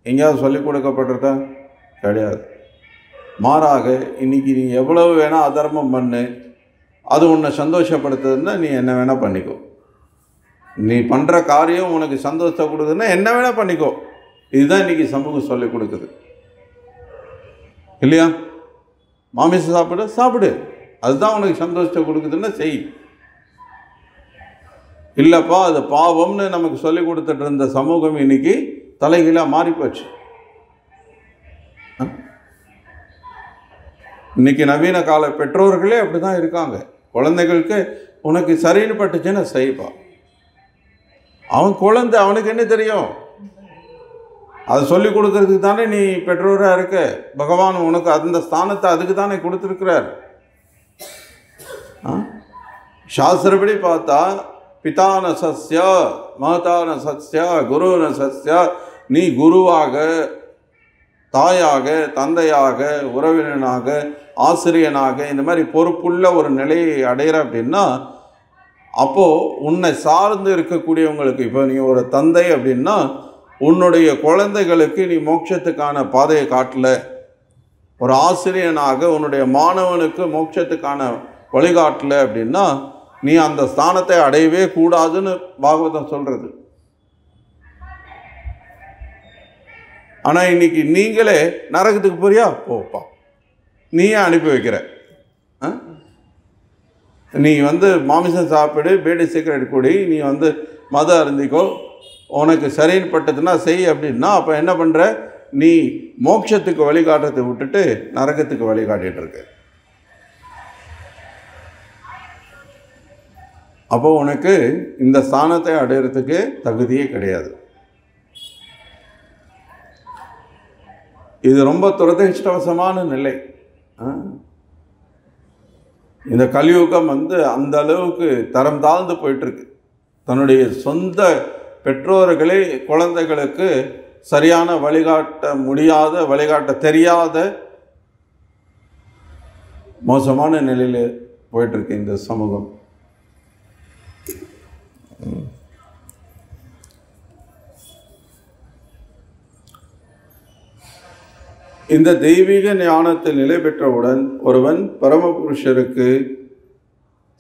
எங்கேயாவது சொல்லி கொடுக்கப்பட்டிருக்கா? கிடையாது. மாறாக இன்றைக்கி நீ எவ்வளவு வேணால் அதர்மம் பண்ணு, அது உன்னை சந்தோஷப்படுத்துதுன்னா நீ என்ன வேணால் பண்ணிக்கோ. நீ பண்ணுற காரியம் உனக்கு சந்தோஷத்தை கொடுக்குதுன்னா என்ன வேணால் பண்ணிக்கோ. இதுதான் இன்றைக்கி சமூகம் சொல்லிக் கொடுக்குது இல்லையா? மாமிசம் சாப்பிடு, அதுதான் உனக்கு சந்தோஷத்தை கொடுக்குதுன்னா செய். இல்லைப்பா அது பாவம்னு நமக்கு சொல்லிக் கொடுத்துட்டு இருந்த சமூகம் இன்றைக்கி தலைகீழாக மாறிப்போச்சு. இன்றைக்கி நவீன கால பெற்றோர்களே அப்படி தான் இருக்காங்க. குழந்தைகளுக்கு உனக்கு சரின்னு பட்டுச்சுன்னா செய்ப்பா. அவன் குழந்தை, அவனுக்கு என்ன தெரியும்? அதை சொல்லிக் கொடுக்கறதுக்கு தானே நீ பெற்றோராக இருக்க. பகவான் உனக்கு அந்த ஸ்தானத்தை அதுக்கு தானே கொடுத்துருக்கிறார். சாஸ்திரப்படி பார்த்தா பிதான சஸ்யா மகதான சஸ்யா குருன சஸ்யா, நீ குருவாக, தாயாக, தந்தையாக, உறவினனாக, ஆசிரியனாக இந்த மாதிரி பொறுப்புள்ள ஒரு நிலையை அடையிற அப்படின்னா, அப்போது உன்னை சார்ந்து இருக்கக்கூடியவங்களுக்கு, இப்போ நீ ஒரு தந்தை அப்படின்னா உன்னுடைய குழந்தைகளுக்கு நீ மோட்சத்துக்கான பாதையை காட்டல. ஒரு ஆசிரியனாக உன்னுடைய மாணவனுக்கு மோட்சத்துக்கான வழிகாட்டல அப்படின்னா நீ அந்த ஸ்தானத்தை அடையவே கூடாதுன்னு பாகவதம் சொல்கிறது. ஆனால் இன்னைக்கு நீங்களே நரகத்துக்கு போறியா, போப்பா, நீயே அனுப்பி வைக்கிற. நீ மாமிசம் சாப்பிடு, பீடி சிகரெட் குடி, நீ மத அருந்திக்கோ, உனக்கு சரின்னு பட்டதுன்னா செய் அப்படின்னா, அப்போ என்ன பண்ணுற? நீ மோட்சத்துக்கு வழிகாட்டுறதை விட்டுட்டு நரகத்துக்கு வழிகாட்டிகிட்டு இருக்க. அப்போ உனக்கு இந்த ஸ்தானத்தை அடையிறதுக்கு தகுதியே கிடையாது. இது ரொம்ப துரதிர்ஷ்டவசமான நிலை. இந்த கலியுகம் அந்த அளவுக்கு தரம் தாழ்ந்து போயிட்டுருக்கு. தன்னுடைய சொந்த பெற்றோர்களே குழந்தைகளுக்கு சரியான வழிகாட்ட முடியாத, வழிகாட்ட தெரியாத மோசமான நிலையில் போயிட்டுருக்கு இந்த சமூகம். இந்த தெய்வீக ஞானத்தில் நிலை பெற்றவுடன் ஒருவன் பரமபுருஷருக்கு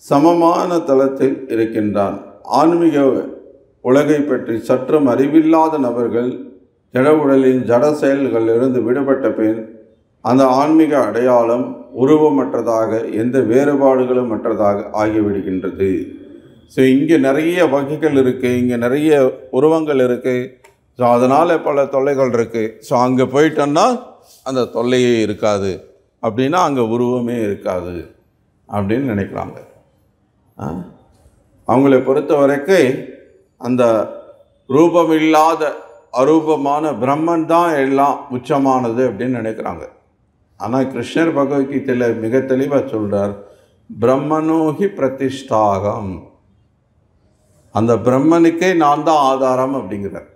சமமான தளத்தில் இருக்கின்றான். ஆன்மீக உலகை பற்றி சற்றும் அறிவில்லாத நபர்கள் ஜட உடலின் ஜட செயல்களிலிருந்து விடுபட்ட பின் அந்த ஆன்மீக அடையாளம் உருவமற்றதாக, எந்த வேறுபாடுகளும் மற்றதாக ஆகிவிடுகின்றது. ஸோ இங்கே நிறைய வகைகள் இருக்குது, இங்கே நிறைய உருவங்கள் இருக்குது. ஸோ அதனால் பல தொல்லைகள் இருக்குது. ஸோ அங்கே போயிட்டோன்னா அந்த தொல்லையே இருக்காது, அப்படின்னா அங்கே உருவமே இருக்காது அப்படின்னு நினைக்கிறாங்க. அவங்களை பொறுத்த வரைக்கும் அந்த ரூபமில்லாத அரூபமான பிரம்மன் தான் எல்லாம் உச்சமானது அப்படின்னு நினைக்கிறாங்க. ஆனால் கிருஷ்ணர் பகவத்கீதையில் மிக தெளிவாக சொல்கிறார், பிரம்மனோகி பிரதிஷ்டாகம், அந்த பிரம்மனுக்கே நான் தான் ஆதாரம் அப்படிங்கிறார்.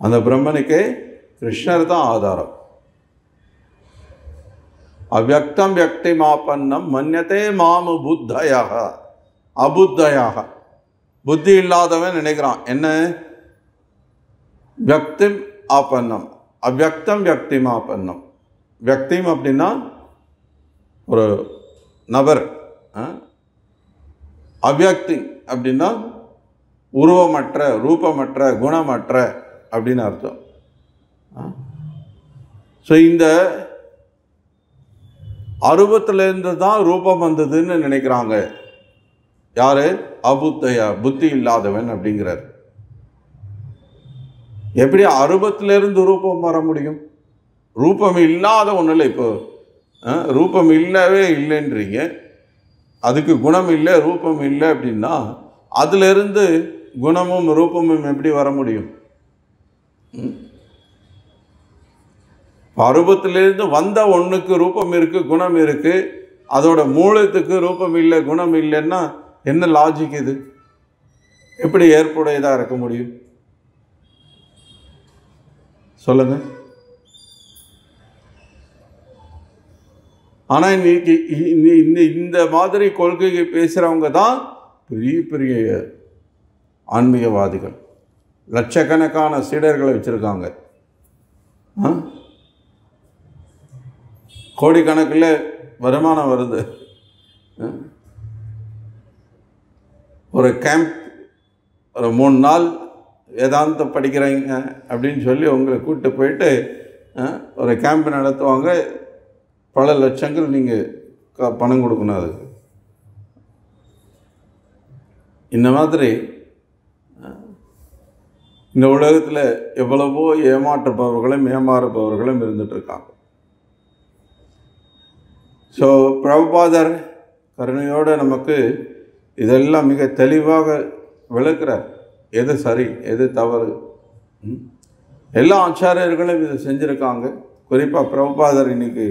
அந்த பிரம்மனுக்கே கிருஷ்ணர் தான் ஆதாரம். அவ்யக்தம் வியக்திமாபன்னம் மன்யதே மாமு புத்தயாக அபுத்தயாக. புத்தி இல்லாதவன் நினைக்கிறான் என்ன, வியக்திம் ஆபன்னம், அவ்யக்தம் வியக்திமாபன்னம். வியக்திம் அப்படின்னா ஒரு நபர், அவ்யக்தி அப்படின்னா உருவமற்ற, ரூபமற்ற, குணமற்ற அப்படின்னு அர்த்தம். ஸோ இந்த அருவத்திலேருந்து தான் ரூபம் வந்ததுன்னு நினைக்கிறாங்க. யாரு? அபுத்தயா, புத்தி இல்லாதவன் அப்படிங்கிறார். எப்படி அருவத்திலிருந்து ரூபம் வர முடியும்? ரூபம் இல்லாத ஒன்றும் இல்லை. இப்போ ரூபம் இல்லவே இல்லைன்றீங்க, அதுக்கு குணம் இல்லை, ரூபம் இல்லை அப்படின்னா அதிலிருந்து குணமும் ரூபமும் எப்படி வர முடியும்? அருவத்திலிருந்து வந்த ஒன்றுக்கு ரூபம் இருக்குது, குணம் இருக்குது, அதோட மூலத்துக்கு ரூபம் இல்லை, குணம் இல்லைன்னா என்ன லாஜிக் இது? எப்படி ஏற்புடையதாக இருக்க முடியும் சொல்லுங்க? ஆனால் இன்னைக்கு இந்த மாதிரி கொள்கையை பேசுகிறவங்க தான் பெரிய பெரிய ஆன்மீகவாதிகள். லட்சக்கணக்கான சீடர்களை வச்சுருக்காங்க, கோடிக்கணக்கில் வருமானம் வருது. ஒரு கேம்ப், ஒரு 3 நாள் வேதாந்தம் படிக்கிறீங்க அப்படின்னு சொல்லி உங்களை கூப்பிட்டு போயிட்டு ஒரு கேம்ப் நடத்துவாங்க. பல லட்சங்கள் நீங்கள் பணம் கொடுக்கணும் அதுக்கு. இந்த மாதிரி இந்த உலகத்தில் எவ்வளவோ ஏமாற்றுபவர்களும் ஏமாறுபவர்களும் இருந்துகிட்ருக்காங்க. ஸோ பிரபுபாதர் கருணையோடு நமக்கு இதெல்லாம் மிக தெளிவாக விளக்குறார், எது சரி எது தவறு. எல்லா ஆச்சாரியர்களும் இதை செஞ்சுருக்காங்க. குறிப்பாக பிரபுபாதர் இன்றைக்கி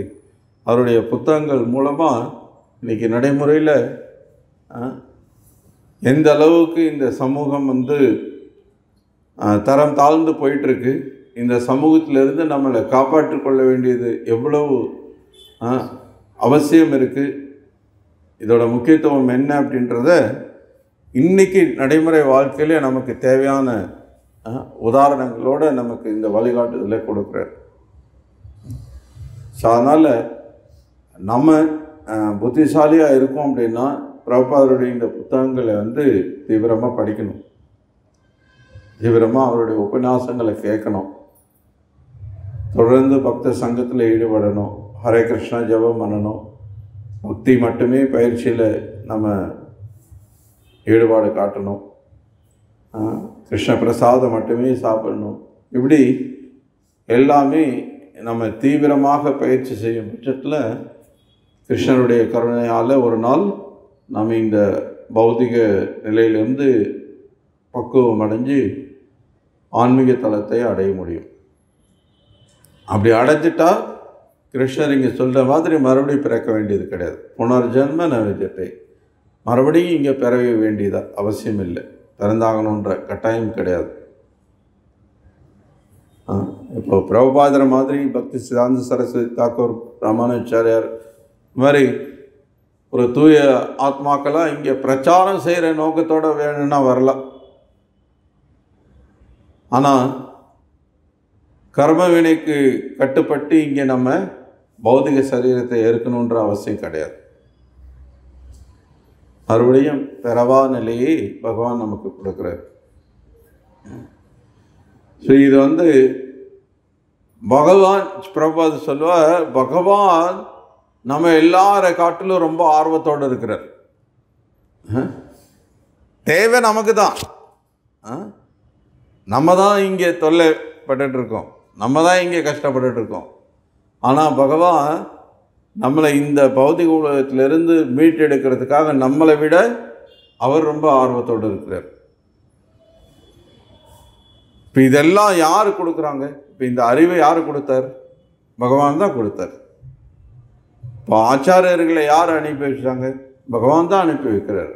அவருடைய புத்தகங்கள் மூலமாக இன்றைக்கி நடைமுறையில் எந்த அளவுக்கு இந்த சமூகம் தரம் தாழ்ந்து போயிட்டுருக்கு, இந்த சமூகத்திலிருந்து நம்மளை காப்பாற்றி கொள்ள வேண்டியது எவ்வளவு அவசியம் இருக்குது, இதோட முக்கியத்துவம் என்ன அப்படின்றத இன்றைக்கி நடைமுறை வாழ்க்கையிலே நமக்கு தேவையான உதாரணங்களோடு நமக்கு இந்த வழிகாட்டுதலை கொடுக்குறார். ஸோ அதனால் நம்ம புத்திசாலியாக இருக்கோம் அப்படின்னா பிரபுபாதருடைய இந்த புத்தகங்களை தீவிரமாக படிக்கணும், தீவிரமாக அவருடைய உபன்யாசங்களை கேட்கணும், தொடர்ந்து பக்த சங்கத்தில் ஈடுபடணும், ஹரே கிருஷ்ணா ஜபம் பண்ணணும், பக்தி மட்டுமே பயிற்சியில் நம்ம ஈடுபாடு காட்டணும், கிருஷ்ண பிரசாதம் மட்டுமே சாப்பிடணும். இப்படி எல்லாமே நம்ம தீவிரமாக பயிற்சி செய்யும் பட்சத்தில் கிருஷ்ணருடைய கருணையால் ஒரு நாள் நம்ம இந்த பௌதிக நிலையிலிருந்து பக்குவம் அடைஞ்சு ஆன்மீக தலத்தை அடைய முடியும். அப்படி அடைஞ்சிட்டா கிருஷ்ணர் இங்கே சொல்கிற மாதிரி மறுபடியும் பிறக்க வேண்டியது கிடையாது. புனர்ஜென்ம ந வித்யதே, மறுபடியும் இங்கே பிறவி வேண்டியதா அவசியம் இல்லை, பிறந்தாகணுன்ற கட்டாயம் கிடையாது. இப்போ பிரபுபாதர் மாதிரி பக்தி சிதாந்த சரஸ்வதி தாக்கூர், ராமானுஜாச்சாரியார் இந்த மாதிரி ஒரு தூய ஆத்மாக்களாக இங்கே பிரச்சாரம் செய்கிற நோக்கத்தோடு வேணும்னா வரலாம். ஆனால் கர்ம வினைக்கு கட்டுப்பட்டு இங்கே நம்ம பௌதிக சரீரத்தை ஏற்கணுன்ற அவசியம் கிடையாது. மறுபடியும் பிறவா நிலையை பகவான் நமக்கு கொடுக்குறார். ஸோ இது பகவான் பிரபுபாத சொல்லுவார், பகவான் நம்ம எல்லாரை காட்டிலும் ரொம்ப ஆர்வத்தோடு இருக்கிறார். தேவை நமக்கு தான். நம்ம தான் இங்கே தொல்லைப்பட்டு இருக்கோம், நம்ம தான் இங்கே கஷ்டப்பட்டு இருக்கோம். ஆனால் பகவான் நம்மளை இந்த பௌதிக உலகத்திலிருந்து மீட்டெடுக்கிறதுக்காக நம்மளை விட அவர் ரொம்ப ஆர்வத்தோடு இருக்கிறார். இப்போ இதெல்லாம் யார் கொடுக்குறாங்க? இப்போ இந்த அறிவை யார் கொடுத்தார்? பகவான் தான் கொடுத்தார். இப்போ ஆச்சாரியர்களை யார் அனுப்பி வச்சாங்க? பகவான் தான் அனுப்பி வைக்கிறார்.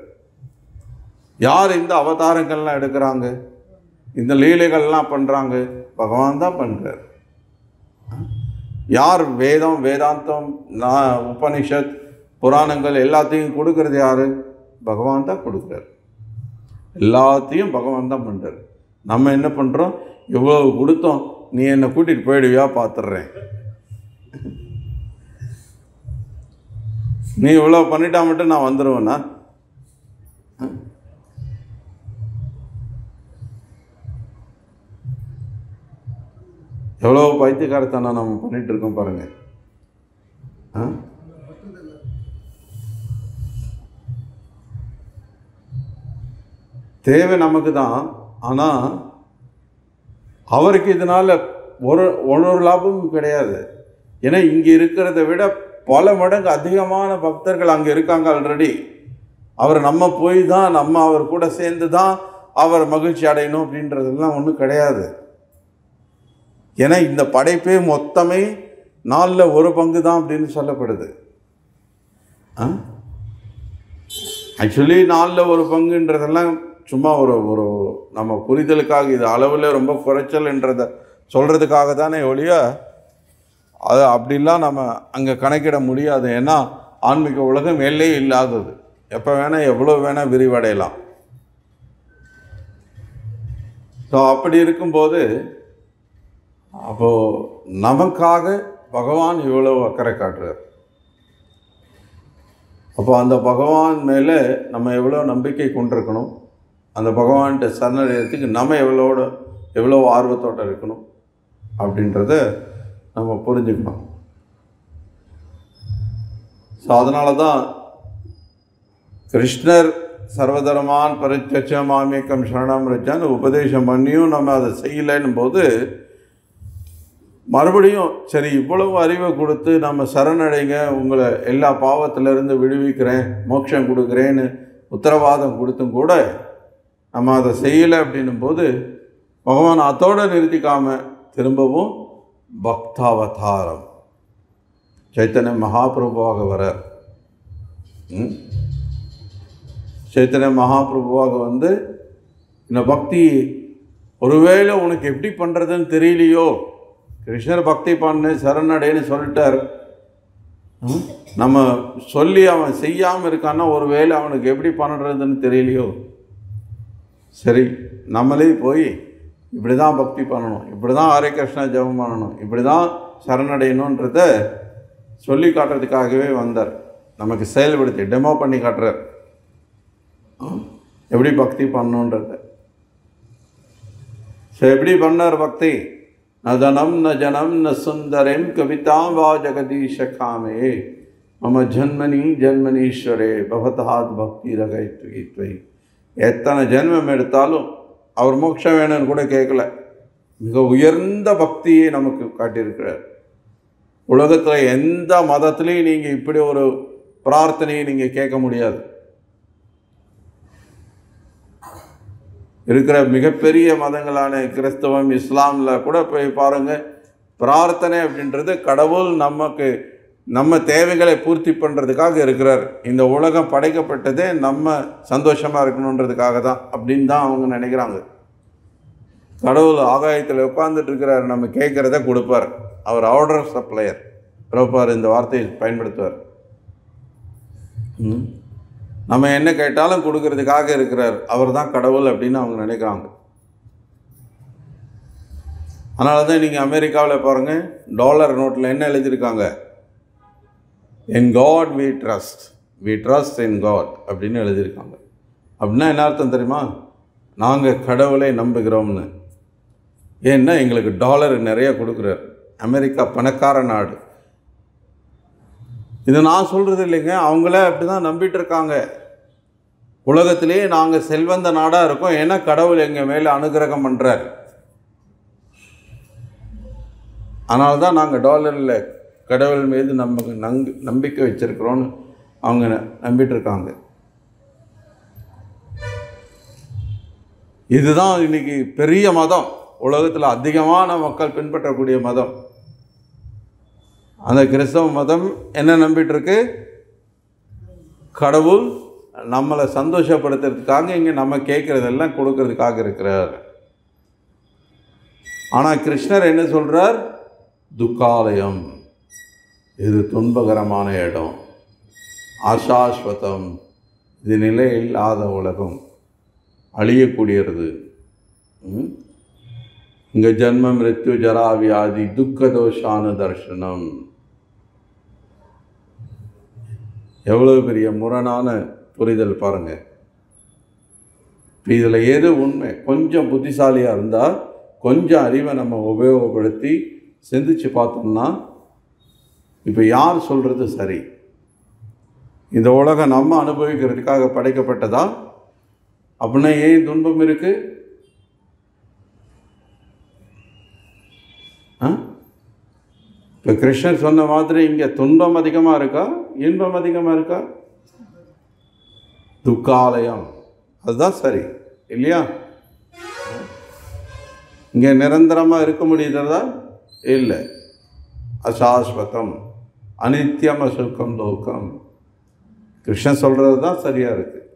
யார் இந்த அவதாரங்கள்லாம் எடுக்கிறாங்க, இந்த லீலைகள்லாம் பண்ணுறாங்க? பகவான் தான் பண்ணுறார். யார் வேதம், வேதாந்தம், உபனிஷத், புராணங்கள் எல்லாத்தையும் கொடுக்கறது யார்? பகவான் தான் கொடுக்குறார். எல்லாத்தையும் பகவான் தான் பண்ணுறார். நம்ம என்ன பண்ணுறோம்? இவ்வளவு கொடுத்தோம், நீ என்னை கூட்டிகிட்டு போயிடுவியா, பார்த்துட்றேன், நீ இவ்வளோ பண்ணிட்டா மட்டும் நான் வந்துடுவேன்னா? எவ்வளோ பைத்தியக்காரத்தனம் நம்ம பண்ணிகிட்டு இருக்கோம் பாருங்க. தேவை நமக்கு தான். ஆனால் அவருக்கு இதனால் ஒரு லாபமும் கிடையாது. ஏன்னா இங்கே இருக்கிறத விட பல மடங்கு அதிகமான பக்தர்கள் அங்கே இருக்காங்க ஆல்ரெடி. அவர் நம்ம போய் தான், நம்ம அவர் கூட சேர்ந்து தான் அவர் மகிழ்ச்சி அடையணும் அப்படின்றதெல்லாம் ஒன்றும் கிடையாது. ஏன்னா இந்த படைப்பே மொத்தமே 4/1 தான் அப்படின்னு சொல்லப்படுது. ஆக்சுவலி 4/1 சும்மா ஒரு நம்ம புரிதலுக்காக, இது அளவில் ரொம்ப குறைச்சல்ன்றதை சொல்கிறதுக்காக தானே ஒழிய அது அப்படிலாம் நம்ம அங்கே கணக்கிட முடியாது. ஏன்னா ஆன்மீக உலகம் எல்லையே இல்லாதது, எப்போ வேணால் எவ்வளோ வேணால் விரிவடையலாம். ஸோ அப்படி இருக்கும்போது அப்போது நமக்காக பகவான் இவ்வளோ அக்கறை காட்டுறார். அப்போ அந்த பகவான் மேலே நம்ம எவ்வளோ நம்பிக்கை கொண்டிருக்கணும், அந்த பகவான்கிட்ட சரணடைகிறதுக்கு நம்ம எவ்வளோ ஆர்வத்தோடு இருக்கணும் அப்படின்றத நம்ம புரிஞ்சுக்கணும். ஸோ அதனால தான் கிருஷ்ணர் சர்வதர்மான் பரித்யஜ்ய மாமேகம் சரணம் ரஜான்னு உபதேசம் பண்ணியும் நம்ம அதை செய்யலைன்னும் போது மறுபடியும் சரி இவ்வளவு அறிவை கொடுத்து நம்ம சரணடைங்க, உங்களை எல்லா பாவத்திலிருந்து விடுவிக்கிறேன், மோட்சம் கொடுக்குறேன்னு உத்தரவாதம் கொடுத்தும் கூட நம்ம அதை செய்யலை அப்படின்னும் போது பகவான் அதோடு நிறுத்திக்காமல் திரும்பவும் பக்தாவதாரம் சைத்தன்ய மகாபிரபுவாக வரார். சைத்தன்ய மகாபிரபுவாக இந்த பக்தி ஒருவேளை உனக்கு எப்படி பண்ணுறதுன்னு தெரியலையோ, கிருஷ்ணர் பக்தி பண்ணு சரணடைன்னு சொல்லிட்டார், நம்ம சொல்லி அவன் செய்யாமல் இருக்கான்னா ஒருவேளை அவனுக்கு எப்படி பண்ணுறதுன்னு தெரியலையோ, சரி நம்மளே போய் இப்படி தான் பக்தி பண்ணணும், இப்படி தான் ஹரே கிருஷ்ணா ஜெபம் பண்ணணும், இப்படி தான் சரணடையணுன்றத சொல்லி காட்டுறதுக்காகவே வந்தார். நமக்கு செயல்படுத்தி டெமோ பண்ணி காட்டுறார் எப்படி பக்தி பண்ணணுன்றத. ஸோ எப்படி பண்ணார் பக்தி? ந தனம் ந ஜனம் ந சுந்தரம் கவிதாம் வா ஜெகதீஷ காமே மம ஜன்மனி ஜன்மனீஸ்வரே பவதாத் பக்தி ரகைத்வை. எத்தனை ஜென்மம் எடுத்தாலும் அவர் மோட்சம் வேணும்னு கூட கேட்கல, மிக உயர்ந்த பக்தியை நமக்கு காட்டியிருக்கிறார். உலகத்தில் எந்த மதத்துலேயும் நீங்கள் இப்படி ஒரு பிரார்த்தனையை நீங்கள் கேட்க முடியாது. இருக்கிற மிகப்பெரிய மதங்களான கிறிஸ்தவம், இஸ்லாமில் கூட போய் பாருங்கள், பிரார்த்தனை அப்படின்றது கடவுள் நமக்கு நம்ம தேவைகளை பூர்த்தி பண்ணுறதுக்காக இருக்கிறார். இந்த உலகம் படைக்கப்பட்டதே நம்ம சந்தோஷமாக இருக்கணுன்றதுக்காக தான் அப்படின்னு தான் அவங்க நினைக்கிறாங்க. கடவுள் ஆகாயத்தில் உட்கார்ந்துட்டு இருக்கிறார், நம்ம கேட்குறத கொடுப்பார். அவர் ஆர்டர் சப்ளையர். பிரபுபார் இந்த வார்த்தையை பயன்படுத்துவார். நம்ம என்ன கேட்டாலும் கொடுக்கறதுக்காக இருக்கிறார், அவர் தான் கடவுள் அப்படின்னு அவங்க நினைக்கிறாங்க. அதனால தான் நீங்கள் அமெரிக்காவில் பாருங்கள், டாலர் நோட்டில் என்ன எழுதியிருக்காங்க? In God we trust in God அப்படின்னு எழுதியிருக்காங்க. அப்படின்னா என்ன அர்த்தம் தெரியுமா? நாங்கள் கடவுளை நம்புகிறோம்னு. ஏன்னா எங்களுக்கு டாலர் நிறைய கொடுக்குறார். அமெரிக்கா பணக்கார நாடு. இது நான் சொல்கிறது இல்லைங்க, அவங்களே அப்படி தான் நம்பிட்டு இருக்காங்க. உலகத்திலேயே நாங்கள் செல்வந்த நாடாக இருக்கோம், ஏன்னா கடவுள் எங்கள் மேலே அனுகிரகம் பண்ணுறார். அதனால தான் நாங்கள் டாலரில் கடவுள் மீது நம்பிக்கை வச்சிருக்கிறோன்னு அவங்க நம்பிட்டு இருக்காங்க. இதுதான் இன்னைக்கு பெரிய மதம், உலகத்தில் அதிகமான மக்கள் பின்பற்றக்கூடிய மதம். அந்த கிறிஸ்தவ மதம் என்ன நம்பிட்டு இருக்கு? கடவுள் நம்மளை சந்தோஷப்படுத்துறதுக்காக இங்கே நம்ம கேட்குறதெல்லாம் கொடுக்கறதுக்காக இருக்கிறார். ஆனால் கிருஷ்ணர் என்ன சொல்கிறார்? துக்காலயம், இது துன்பகரமான இடம், அசாஸ்வதம், இது நிலை இல்லாத உலகம், அழியக்கூடியது. இங்கே ஜன்மம் மிருத்யு ஜரா வியாதி துக்கதோஷான தர்ஷனம். எவ்வளோ பெரிய முரணான புரிதல் பாருங்கள். இதில் எது உண்மை? கொஞ்சம் புத்திசாலியாக இருந்தால், கொஞ்சம் அறிவை நம்ம உபயோகப்படுத்தி சிந்திச்சு பார்த்தோம்னா, இப்போ யார் சொல்கிறது சரி? இந்த உலகம் நம்ம அனுபவிக்கிறதுக்காக படைக்கப்பட்டதா? அப்படின்னா ஏன் துன்பம் இருக்குது? இப்போ கிருஷ்ணர் சொன்ன மாதிரி இங்கே துன்பம் அதிகமாக இருக்கா, இன்பம் அதிகமாக இருக்கா? துக்காலயம், அதுதான் சரி இல்லையா? இங்கே நிரந்தரமாக இருக்க முடியுறதா? இல்லை. அசாஸ்வதம், அனித்தியம், அசுக்கம், லோகம். கிருஷ்ணன் சொல்கிறது தான் சரியாக இருக்குது.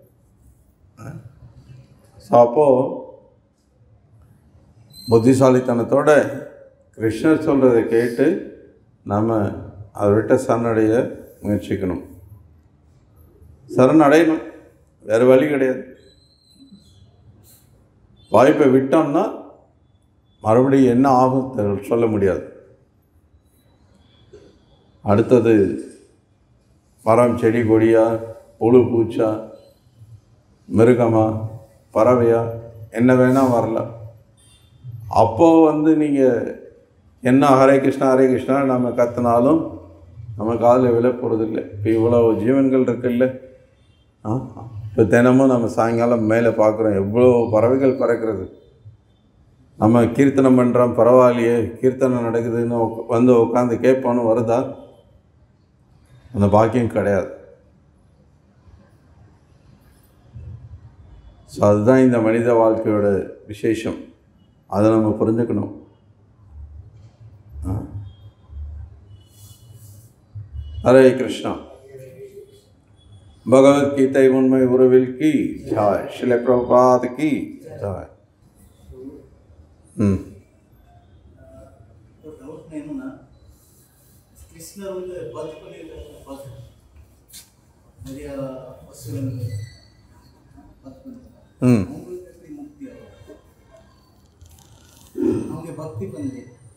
ஸோ அப்போது புத்திசாலித்தனத்தோட கிருஷ்ணர் சொல்கிறத கேட்டு நம்ம அவர்கிட்ட சரணடைய முயற்சிக்கணும். சரணடையணும், வேறு வழி கிடையாது. வாய்ப்பை விட்டோம்னா மறுபடியும் என்ன ஆகும் சொல்ல முடியாது. அடுத்தது மரம், செடி, கொடியா, புழு பூச்சா, மிருகமா, பறவையா, என்ன வேணால் வரலாம். அப்போது நீங்கள் என்ன ஹரே கிருஷ்ணா ஹரே கிருஷ்ணா நம்ம கற்றுனாலும் நம்ம காதில் விழ போகிறதில்லை. இப்போ இவ்வளோ ஜீவன்கள் இருக்குல்ல. இப்போ தினமும் நம்ம சாயங்காலம் மேலே பார்க்குறோம், எவ்வளோ பறவைகள் பறக்கிறது. நம்ம கீர்த்தனம் பண்ணுறோம், பரவாயில்லையே கீர்த்தனம் நடக்குதுன்னு வந்து உட்காந்து கேட்போன்னு வருதா? அந்த பாக்கியம் கிடையாது. ஸோ அதுதான் இந்த மனித வாழ்க்கையோட விசேஷம். அதை நம்ம புரிஞ்சுக்கணும். ஹரே கிருஷ்ணா. பகவத்கீதை உண்மை உறவில் கி ஜாய், ஸ்ரீல பிரபுபாத் கி ஜாய்.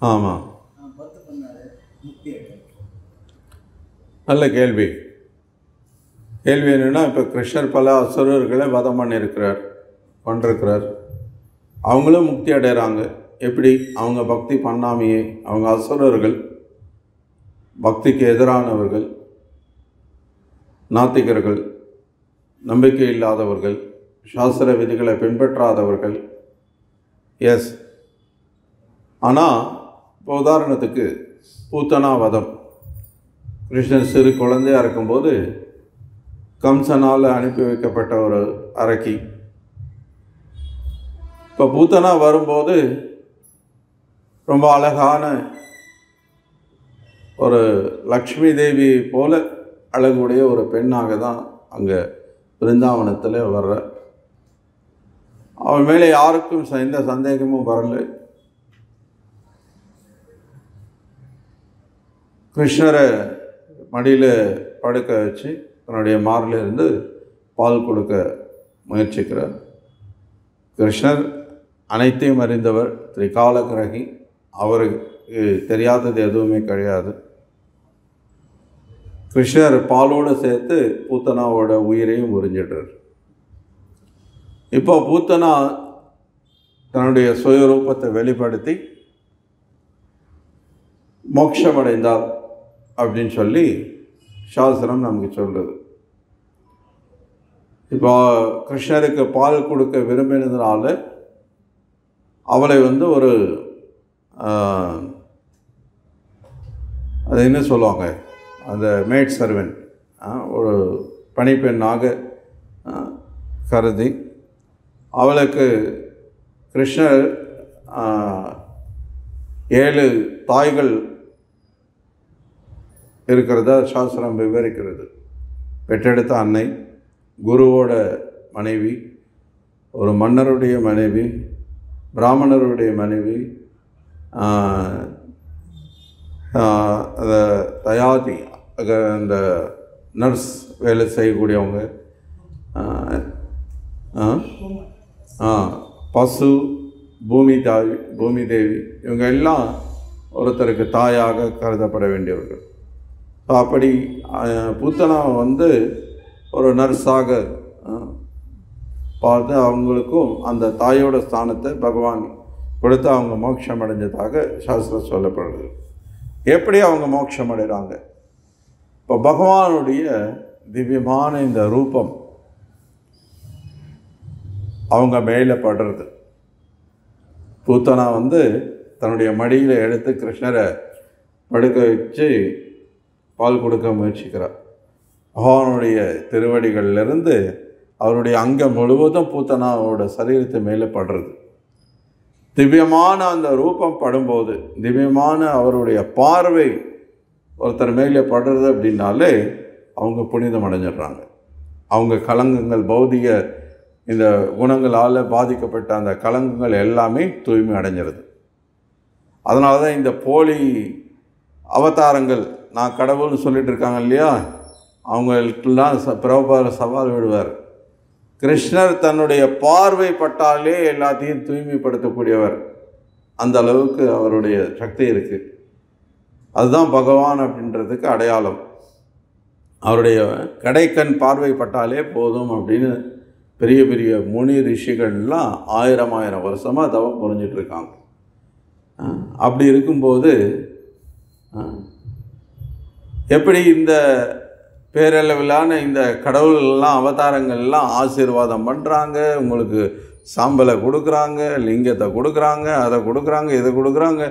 ஆமாம், நல்ல கேள்வி. கேள்வி என்னென்னா, இப்போ கிருஷ்ணர் பல அசுரர்களை வதம் பண்ணியிருக்கிறார். அவங்களும் முக்தி அடைகிறாங்க. எப்படி? அவங்க பக்தி பண்ணாமையே. அவங்க அசுரர்கள், பக்திக்கு எதிரானவர்கள், நாத்திகர்கள், நம்பிக்கை இல்லாதவர்கள், சாஸ்திர விதிகளை பின்பற்றாதவர்கள். எஸ். ஆனால் இப்போ உதாரணத்துக்கு பூத்தனா வதம். கிருஷ்ணர் சிறு குழந்தையாக இருக்கும்போது கம்சனால் அனுப்பி வைக்கப்பட்ட ஒரு அரக்கி. இப்போ பூத்தனா வரும்போது ரொம்ப அழகான ஒரு லக்ஷ்மி தேவி போல அழகுடைய ஒரு பெண்ணாக தான் அங்கே பிருந்தாவனத்தில் வர்ற. அவன் மேலே யாருக்கும் எந்த சந்தேகமும் வரலை. கிருஷ்ணரை மடியில் படுக்க வச்சு தன்னுடைய மார்பிலிருந்து பால் கொடுக்க முயற்சிக்கிறார். கிருஷ்ணர் அனைத்தையும் அறிந்தவர், திரிகாலகிரகி. அவருக்கு தெரியாதது எதுவுமே கிடையாது. கிருஷ்ணர் பாலோடு சேர்த்து பூத்தனாவோட உயிரையும் உறிஞ்சிடுறார். இப்போ பூத்தனா தன்னுடைய சுயரூபத்தை வெளிப்படுத்தி மோட்சமடைந்தார் அப்படின்னு சொல்லி சாஸ்திரம் நமக்கு சொல்லுது. இப்போ கிருஷ்ணருக்கு பால் கொடுக்க விரும்பினதுனால அவளை ஒரு அது என்ன சொல்லுவாங்க, அந்த மேட் சர்வெண்ட், ஒரு பணிப்பெண்ணாக கருதி அவளுக்கு கிருஷ்ணர் 7 தாய்கள் இருக்கிறதா சாஸ்திரம் விவரிக்கிறது. பெற்றெடுத்த அன்னை, குருவோட மனைவி, ஒரு மன்னருடைய மனைவி, பிராமணருடைய மனைவி, தயாதி அந்த நர்ஸ் வேலை செய்யக்கூடியவங்க, பசு, பூமி தேவி, இவங்க எல்லாம் ஒருத்தருக்கு தாயாக கருதப்பட வேண்டியவர்கள். ஸோ அப்படி பூத்தனா ஒரு நர்ஸாக பார்த்து அவங்களுக்கும் அந்த தாயோட ஸ்தானத்தை பகவான் கொடுத்து அவங்க மோட்சம் அடைஞ்சதாக சாஸ்திரம் சொல்லப்படுது. எப்படி அவங்க மோட்சம் அடைகிறாங்க? இப்போ பகவானுடைய திவ்யமான இந்த ரூபம் அவங்க மேலே படுறது. பூத்தனா தன்னுடைய மடியில் எடுத்து கிருஷ்ணரை படுக்க வச்சு பால் கொடுக்க முயற்சிக்கிறார். பகவானுடைய திருவடிகளிலிருந்து அவருடைய அங்கம் முழுவதும் பூத்தனாவோட சரீரத்தை மேலே படுறது. திவ்யமான அந்த ரூபம் படும்போது, திவ்யமான அவருடைய பார்வை ஒருத்தர் மேலே படுறது அப்படின்னாலே அவங்க புனிதம் அடைஞ்சிடுறாங்க. அவங்க கலங்கங்கள், பௌதிக இந்த குணங்களால் பாதிக்கப்பட்ட அந்த கலங்கங்கள் எல்லாமே தூய்மை அடைஞ்சிருது. அதனால தான் இந்த போலி அவதாரங்கள், நான் கடவுள்னு சொல்லிட்டு இருக்காங்க இல்லையா, அவங்களுக்கெல்லாம் பிரபுபாத சவால் விடுவார். கிருஷ்ணர் தன்னுடைய பார்வை பட்டாலே எல்லாத்தையும் தூய்மைப்படுத்தக்கூடியவர். அந்த அளவுக்கு அவருடைய சக்தி இருக்குது. அதுதான் பகவான் அப்படின்றதுக்கு அடையாளம். அவருடைய கடைக்கண் பார்வை பட்டாலே போதும் அப்படின்னு பெரிய பெரிய முனி ரிஷிகள்லாம் 1000 வருஷமாக தவம் புரிஞ்சிட்ருக்காங்க. அப்படி இருக்கும்போது எப்படி இந்த பேரளவிலான இந்த கடவுள்லாம் அவதாரங்கள்லாம் ஆசீர்வாதம் பண்ணுறாங்க, உங்களுக்கு சாம்பலை கொடுக்குறாங்க, லிங்கத்தை கொடுக்குறாங்க, அதை கொடுக்குறாங்க, இதை கொடுக்குறாங்க,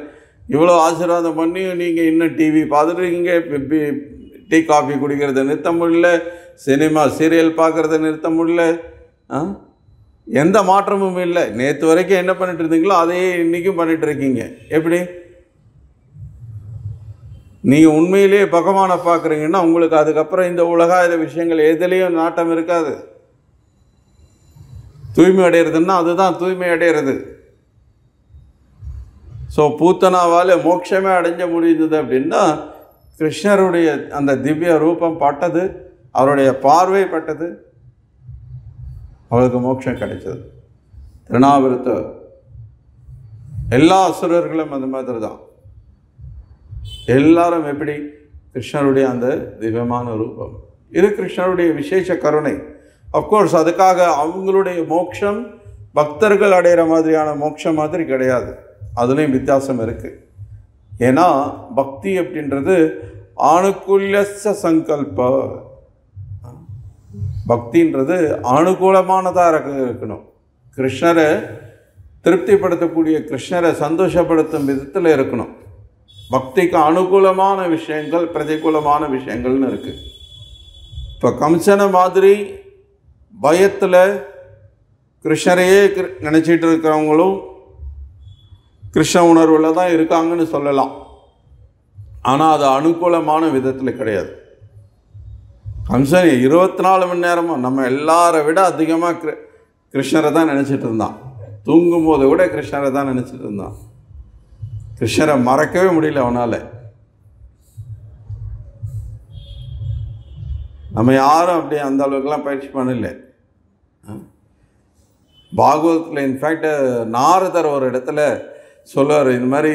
இவ்வளோ ஆசீர்வாதம் பண்ணி நீங்கள் இன்னும் டிவி பார்த்துட்ருக்கீங்க, டீ காஃபி குடிக்கிறத நிறுத்த முடியல, சினிமா சீரியல் பார்க்குறத நிறுத்த முடியல, எந்த மாற்றமும் இல்லை. நேற்று வரைக்கும் என்ன பண்ணிட்டு இருந்தீங்களோ அதையே இன்றைக்கும் பண்ணிகிட்டு இருக்கீங்க. எப்படி? நீங்கள் உண்மையிலேயே பகவானை பார்க்குறீங்கன்னா உங்களுக்கு அதுக்கப்புறம் இந்த உலகாத விஷயங்கள் எதுலேயும் நாட்டம் இருக்காது. தூய்மை அடைகிறதுன்னா அதுதான் தூய்மை அடைகிறது. ஸோ பூத்தனாவால் மோட்சமே அடைஞ்ச முடிந்தது அப்படின்னா கிருஷ்ணருடைய அந்த திவ்ய ரூபம் பட்டது, அவருடைய பார்வை பட்டது, அவளுக்கு மோட்சம் கிடைச்சது. திருநாவிரத்த எல்லா அசுரர்களும் அந்த மாதிரி தான். எல்லாரும் எப்படி? கிருஷ்ணருடைய அந்த திவ்யமான ரூபம். இது கிருஷ்ணருடைய விசேஷ கருணை. அஃப்கோர்ஸ் அதுக்காக அவங்களுடைய மோட்சம் பக்தர்கள் அடைகிற மாதிரியான மோட்சம் மாதிரி கிடையாது. அதுலேயும் வித்தியாசம் இருக்குது. ஏன்னா பக்தி அப்படின்றது ஆணுகூல்யஸ்ய சங்கல்ப, பக்தின்றது அனுகூலமானதாக இருக்கணும். கிருஷ்ணரை திருப்திப்படுத்தக்கூடிய, கிருஷ்ணரை சந்தோஷப்படுத்தும் விதத்தில் இருக்கணும். பக்திக்கு அனுகூலமான விஷயங்கள், பிரதிகூலமான விஷயங்கள்னு இருக்குது. இப்போ கம்சனை மாதிரி பயத்தில் கிருஷ்ணரையே நினச்சிட்டு இருக்கிறவங்களும் கிருஷ்ண உணர்வில் தான் இருக்காங்கன்னு சொல்லலாம். ஆனால் அது அனுகூலமான விதத்தில் கிடையாது. கம்சன் 24 மணி நேரமும் நம்ம எல்லாரை விட அதிகமாக கிருஷ்ணரை தான் நினச்சிட்டு இருந்தான். தூங்கும்போது கூட கிருஷ்ணரை தான் நினச்சிட்டு இருந்தான். கிருஷ்ணரை மறக்கவே முடியல அவனால். நம்ம யாரும் அப்படி அந்த அளவுக்குலாம் பயிற்சி பண்ணல. பாகவதத்தில் இன்ஃபேக்ட் நாரதர் ஒரு இடத்துல சொல்லுவார், இந்த மாதிரி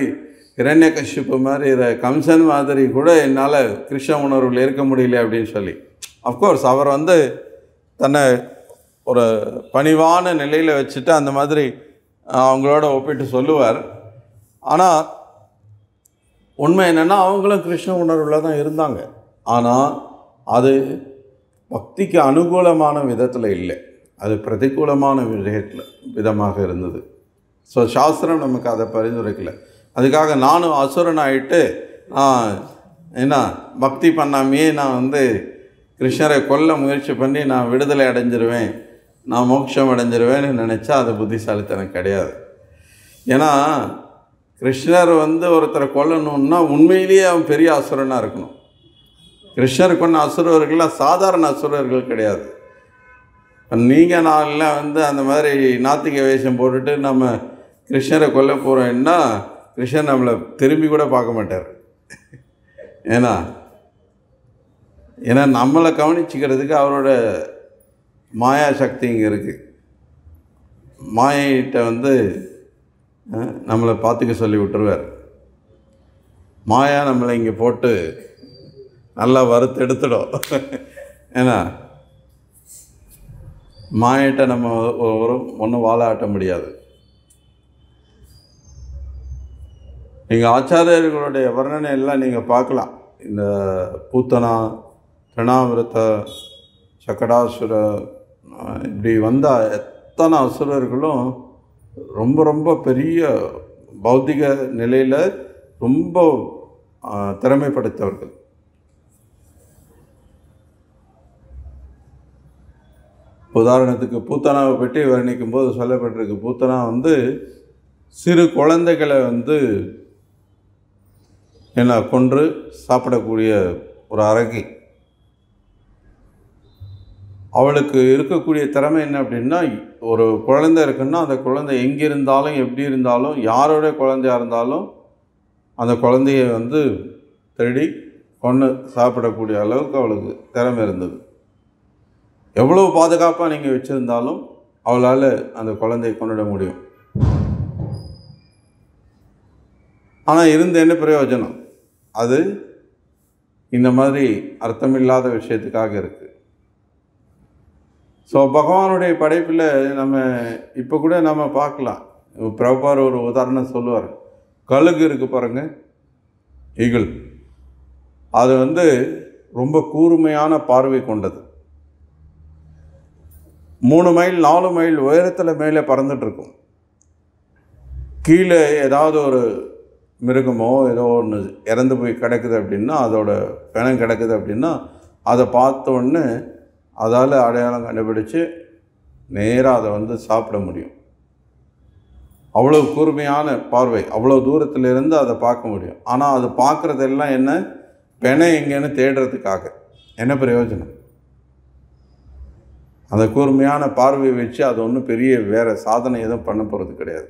இரண்யகசிப்பு மாதிரி கம்சன் மாதிரி கூட என்னால் கிருஷ்ண உணர்வில் இருக்க முடியல அப்படின்னு சொல்லி. அஃப்கோர்ஸ் அவர் தன்னை ஒரு பணிவான நிலையில் வச்சுட்டு அந்த மாதிரி அவங்களோட ஒப்பிட்டு சொல்லுவார். ஆனால் உண்மை என்னென்னா அவங்களும் கிருஷ்ண உணர்வில் தான் இருந்தாங்க. ஆனால் அது பக்திக்கு அனுகூலமான விதத்தில் இல்லை, அது பிரதிகூலமான விதமாக இருந்தது. ஸோ சாஸ்திரம் நமக்கு அதை பரிந்துரைக்கலை. அதுக்காக நானும் அசுரன் ஆகிட்டு என்ன பக்தி பண்ணாமையே நான் கிருஷ்ணரை கொல்ல முயற்சி பண்ணி நான் விடுதலை அடைஞ்சிருவேன், நான் மோட்சம் அடைஞ்சிருவேன்னு நினச்சா அது புத்திசாலித்தனம் கிடையாது. ஏன்னா கிருஷ்ணர் ஒருத்தரை கொல்லணுன்னா உண்மையிலேயே அவன் பெரிய அசுரனாக இருக்கணும். கிருஷ்ணர் கொண்ட அசுரர்கள்லாம் சாதாரண அசுரர்கள் கிடையாது. நீங்கள் நாளில் அந்த மாதிரி நாத்திக வேஷம் போட்டுட்டு நம்ம கிருஷ்ணரை கொல்ல போகிறோன்னா கிருஷ்ணர் நம்மளை திரும்பி கூட பார்க்க மாட்டார். ஏன்னா நம்மளை கவனிச்சிக்கிறதுக்கு அவரோட மாயா சக்தி இங்கே இருக்குது. மாயிட்ட நம்மளை பார்த்துக்க சொல்லி விட்டுருவார். மாயா நம்மளை இங்கே போட்டு நல்லா வறுத்து எடுத்துடும். ஏன்னா மாயிட்ட நம்ம ஒன்றும் வாழ ஆட்ட முடியாது. நீங்கள் ஆச்சாரியர்களுடைய வர்ணனை எல்லாம் நீங்கள் பார்க்கலாம். இந்த பூத்தனா, பிரணாமிருத்த, சக்கடாசுர, இப்படி வந்தால் எத்தனை அசுரர்களும் ரொம்ப ரொம்ப பெரிய பௌத்திக நிலையில் ரொம்ப திறமை படைத்தவர்கள். உதாரணத்துக்கு பூத்தனாவை பற்றி வர்ணிக்கும் போது சொல்லப்பட்டிருக்கு, பூத்தனா சிறு குழந்தைகளை கொன்று சாப்பிடக்கூடிய ஒரு அரகி. அவளுக்கு இருக்கக்கூடிய திறமை என்ன அப்படின்னா, ஒரு குழந்தை இருக்குன்னா அந்த குழந்தை எங்கே இருந்தாலும் எப்படி இருந்தாலும் யாரோட குழந்தையாக இருந்தாலும் அந்த குழந்தைய தேடி கொன்று சாப்பிடக்கூடிய அளவுக்கு அவளுக்கு திறமை இருந்தது. எவ்வளோ பாதுகாப்பாக நீங்கள் வச்சுருந்தாலும் அவளால் அந்த குழந்தையை கொண்டுட முடியும். ஆனால் இருந்து என்ன பிரயோஜனம்? அது இந்த மாதிரி அர்த்தமில்லாத விஷயத்துக்காக இருக்குது. ஸோ பகவானுடைய படைப்பில் நம்ம இப்போ கூட நம்ம பார்க்கலாம். பிரபார் ஒரு உதாரணம் சொல்லுவார். கழுகு இருக்குது பாருங்கள், ஈகிள். அது ரொம்ப கூர்மையான பார்வை கொண்டது. 3 மைல் 4 மைல் உயரத்தில் மேலே பறந்துட்டுருக்கும். கீழே ஏதாவது ஒரு மிருகமோ ஏதோ ஒன்று இறந்து போய் கிடக்குது அப்படின்னா, அதோட பிணம் கிடக்குது அப்படின்னா, அதை பார்த்தோன்னே அதால் அடையாளம் கண்டுபிடிச்சு நேராக அதை சாப்பிட முடியும். அவ்வளோ கூர்மையான பார்வை, அவ்வளோ தூரத்திலிருந்து அதை பார்க்க முடியும். ஆனால் அது பார்க்குறதெல்லாம் என்ன, பிணம் எங்கேன்னு தேடுறதுக்காக. என்ன பிரயோஜனம்? அந்த கூர்மையான பார்வையை வச்சு அது ஒன்றும் பெரிய வேறு சாதனை எதுவும் பண்ண போகிறது கிடையாது.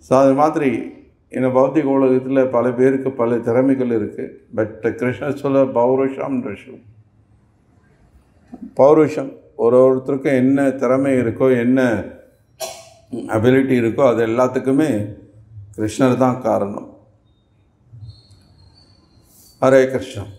ஸோ அது மாதிரி இந்த பௌத்திக உலகத்தில் பல பேருக்கு பல திறமைகள் இருக்குது. பட் கிருஷ்ணர் சொல்ல பௌருஷம் ரிஷம், பௌருஷம் ஒருத்தருக்கும் என்ன திறமை இருக்கோ, என்ன அபிலிட்டி இருக்கோ, அது எல்லாத்துக்குமே கிருஷ்ணர் தான் காரணம். ஹரே கிருஷ்ணன்.